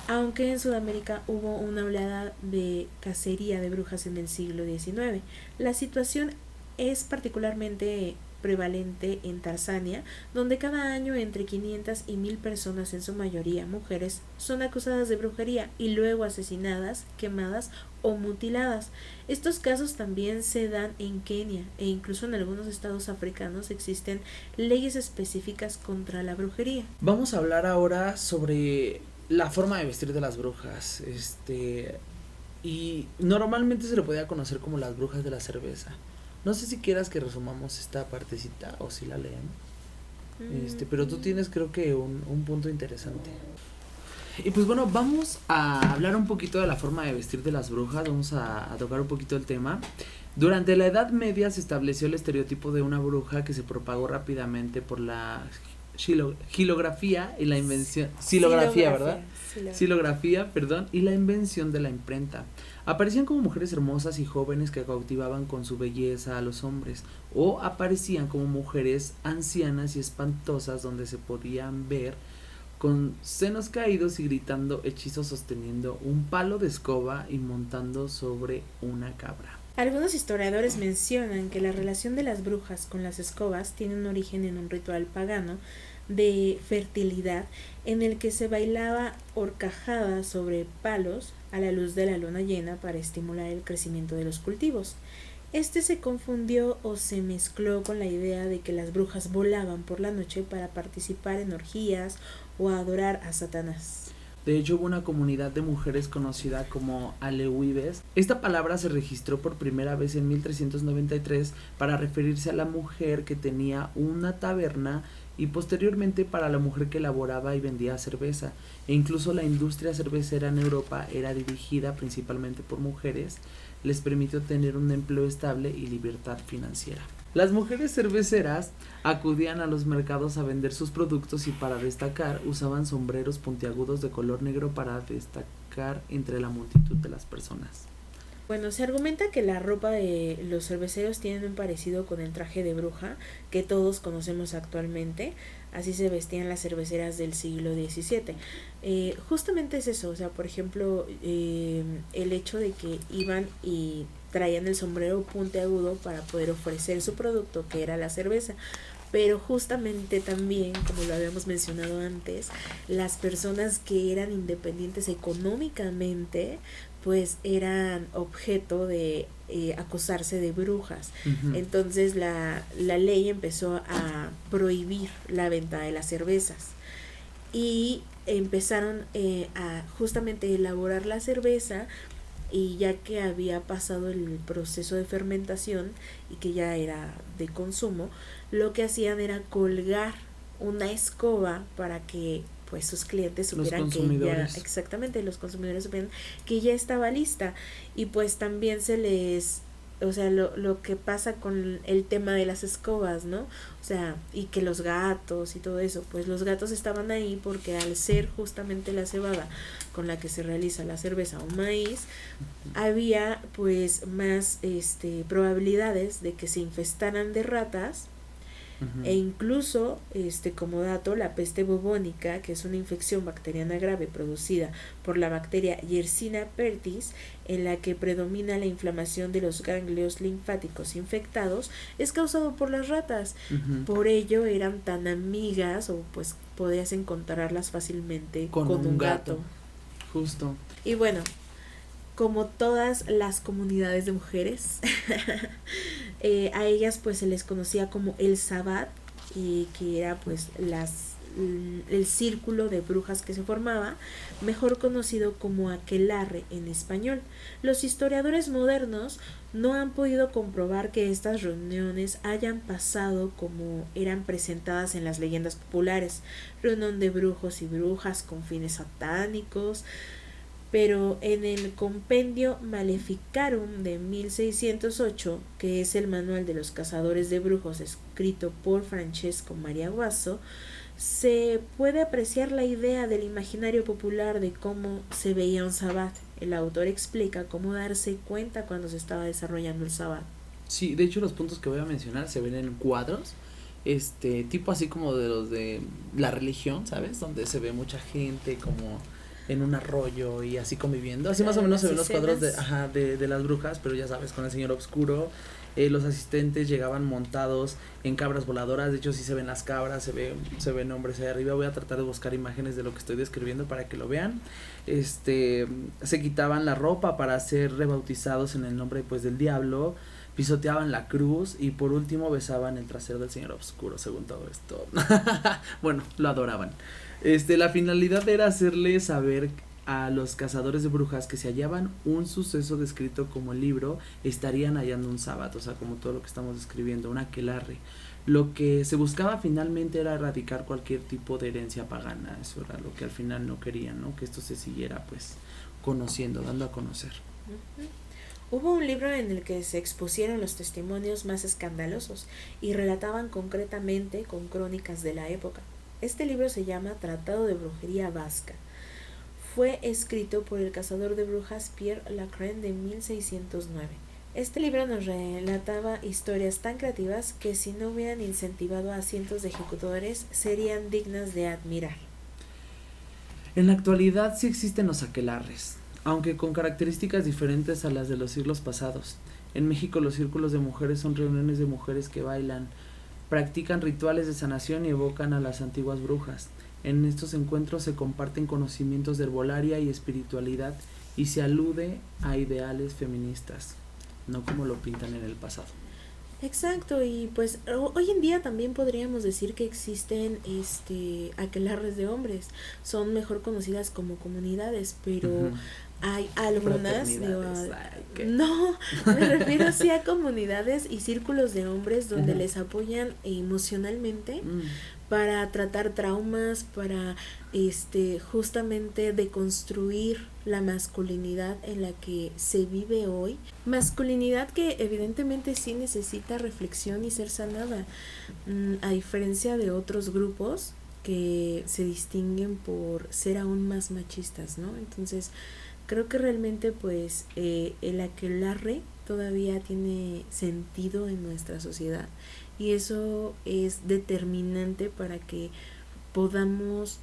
aunque en Sudamérica hubo una oleada de cacería de brujas en el siglo XIX. La situación es particularmente prevalente en Tanzania, donde cada año entre 500 y 1000 personas, en su mayoría mujeres, son acusadas de brujería y luego asesinadas, quemadas o mutiladas. Estos casos también se dan en Kenia e incluso en algunos estados africanos existen leyes específicas contra la brujería. Vamos a hablar ahora sobre la forma de vestir de las brujas. Y normalmente se le podía conocer como las brujas de la cerveza. No sé si quieras que resumamos esta partecita o si la leen. Pero tú tienes, creo que un punto interesante. Y pues bueno, vamos a hablar un poquito de la forma de vestir de las brujas. Vamos a tocar un poquito el tema. Durante la Edad Media se estableció el estereotipo de una bruja que se propagó rápidamente por la xilografía y la invención... Xilografía, ¿verdad? Xilografía, y la invención de la imprenta. Aparecían como mujeres hermosas y jóvenes que cautivaban con su belleza a los hombres, o aparecían como mujeres ancianas y espantosas donde se podían ver con senos caídos y gritando hechizos sosteniendo un palo de escoba y montando sobre una cabra. Algunos historiadores mencionan que la relación de las brujas con las escobas tiene un origen en un ritual pagano de fertilidad en el que se bailaba horcajada sobre palos a la luz de la luna llena para estimular el crecimiento de los cultivos. Se confundió o se mezcló con la idea de que las brujas volaban por la noche para participar en orgías o adorar a Satanás. De hecho, hubo una comunidad de mujeres conocida como alehuibes. Esta palabra se registró por primera vez en 1393 para referirse a la mujer que tenía una taberna y posteriormente para la mujer que elaboraba y vendía cerveza. E incluso la industria cervecera en Europa era dirigida principalmente por mujeres. Les permitió tener un empleo estable y libertad financiera. Las mujeres cerveceras acudían a los mercados a vender sus productos y para destacar usaban sombreros puntiagudos de color negro para destacar entre la multitud de las personas. Bueno, se argumenta que la ropa de los cerveceros tiene un parecido con el traje de bruja que todos conocemos actualmente. Así se vestían las cerveceras del siglo XVII. Justamente es eso, o sea, por ejemplo, el hecho de que iban y traían el sombrero puntiagudo para poder ofrecer su producto, que era la cerveza. Pero justamente también, como lo habíamos mencionado antes, las personas que eran independientes económicamente, pues eran objeto de acusarse de brujas. Uh-huh. Entonces la ley empezó a prohibir la venta de las cervezas y empezaron a justamente elaborar la cerveza, y ya que había pasado el proceso de fermentación y que ya era de consumo, lo que hacían era colgar una escoba para que pues sus clientes supieran que ya, exactamente, los consumidores supieran que ya estaba lista. Y pues también se les, o sea, lo que pasa con el tema de las escobas, ¿no? O sea, y que los gatos y todo eso, pues los gatos estaban ahí porque al ser justamente la cebada con la que se realiza la cerveza o maíz, había pues más probabilidades de que se infestaran de ratas. Uh-huh. E incluso, como dato, la peste bubónica, que es una infección bacteriana grave producida por la bacteria Yersinia pestis, en la que predomina la inflamación de los ganglios linfáticos infectados, es causado por las ratas. Uh-huh. Por ello eran tan amigas, o pues podías encontrarlas fácilmente con un gato. Justo. Y bueno, como todas las comunidades de mujeres, a ellas pues se les conocía como el Sabbat, que era pues el círculo de brujas que se formaba, mejor conocido como aquelarre en español. Los historiadores modernos no han podido comprobar que estas reuniones hayan pasado como eran presentadas en las leyendas populares, reunión de brujos y brujas con fines satánicos. Pero en el Compendio Maleficarum de 1608, que es el manual de los cazadores de brujos escrito por Francesco Maria Guaso, se puede apreciar la idea del imaginario popular de cómo se veía un sabbat. El autor explica cómo darse cuenta cuando se estaba desarrollando el sabbat. Sí, de hecho los puntos que voy a mencionar se ven en cuadros, tipo así como de los de la religión, ¿sabes? Donde se ve mucha gente como en un arroyo y así conviviendo, así más o menos se ven los cuadros de las brujas, pero ya sabes, con el señor oscuro. Los asistentes llegaban montados en cabras voladoras, de hecho sí se ven las cabras, se ven hombres ahí arriba. Voy a tratar de buscar imágenes de lo que estoy describiendo para que lo vean. Se quitaban la ropa para ser rebautizados en el nombre pues del diablo, pisoteaban la cruz y por último besaban el trasero del señor oscuro, según todo esto. Bueno, lo adoraban. La finalidad era hacerle saber a los cazadores de brujas que si hallaban un suceso descrito como el libro, estarían hallando un sabbat, o sea, como todo lo que estamos describiendo, un aquelarre. Lo que se buscaba finalmente era erradicar cualquier tipo de herencia pagana. Eso era lo que al final no querían, ¿no? Que esto se siguiera pues conociendo, dando a conocer. Uh-huh. Hubo un libro en el que se expusieron los testimonios más escandalosos y relataban concretamente con crónicas de la época. Este libro se llama Tratado de Brujería Vasca. Fue escrito por el cazador de brujas Pierre Lacren de 1609. Este libro nos relataba historias tan creativas que si no hubieran incentivado a cientos de ejecutadores serían dignas de admirar. En la actualidad sí existen los aquelarres, aunque con características diferentes a las de los siglos pasados. En México los círculos de mujeres son reuniones de mujeres que bailan, practican rituales de sanación y evocan a las antiguas brujas. En estos encuentros se comparten conocimientos de herbolaria y espiritualidad y se alude a ideales feministas, no como lo pintan en el pasado. Exacto, y pues hoy en día también podríamos decir que existen aquelarres de hombres, son mejor conocidas como comunidades, pero Ujú. hay algunas, Fraternidades, ay, ¿qué? no, me refiero sí a comunidades y círculos de hombres donde Ujú. les apoyan emocionalmente Mm, para tratar traumas, para justamente deconstruir la masculinidad en la que se vive hoy. Masculinidad que evidentemente sí necesita reflexión y ser sanada, a diferencia de otros grupos que se distinguen por ser aún más machistas, ¿no? Entonces, creo que realmente pues el aquelarre todavía tiene sentido en nuestra sociedad y eso es determinante para que podamos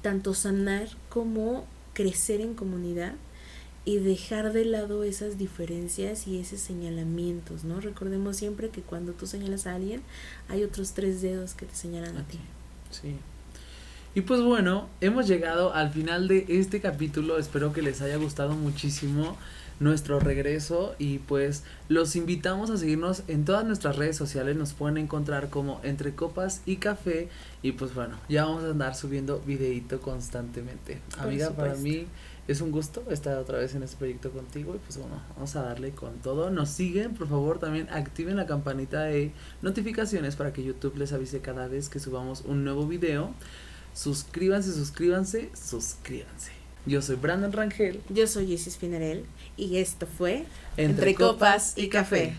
tanto sanar como crecer en comunidad y dejar de lado esas diferencias y esos señalamientos, ¿no? Recordemos siempre que cuando tú señalas a alguien hay otros 3 dedos que te señalan a ti. sí. Y pues bueno, hemos llegado al final de este capítulo, espero que les haya gustado muchísimo nuestro regreso y pues los invitamos a seguirnos en todas nuestras redes sociales, nos pueden encontrar como Entre Copas y Café y pues bueno, ya vamos a andar subiendo videíto constantemente. Por Amiga, para supuesto. mí es un gusto estar otra vez en este proyecto contigo y pues bueno, vamos a darle con todo. Nos siguen, por favor, también activen la campanita de notificaciones para que YouTube les avise cada vez que subamos un nuevo video. Suscríbanse. Yo soy Brandon Rangel. Yo soy Isis Finarel y esto fue Entre Copas y Café.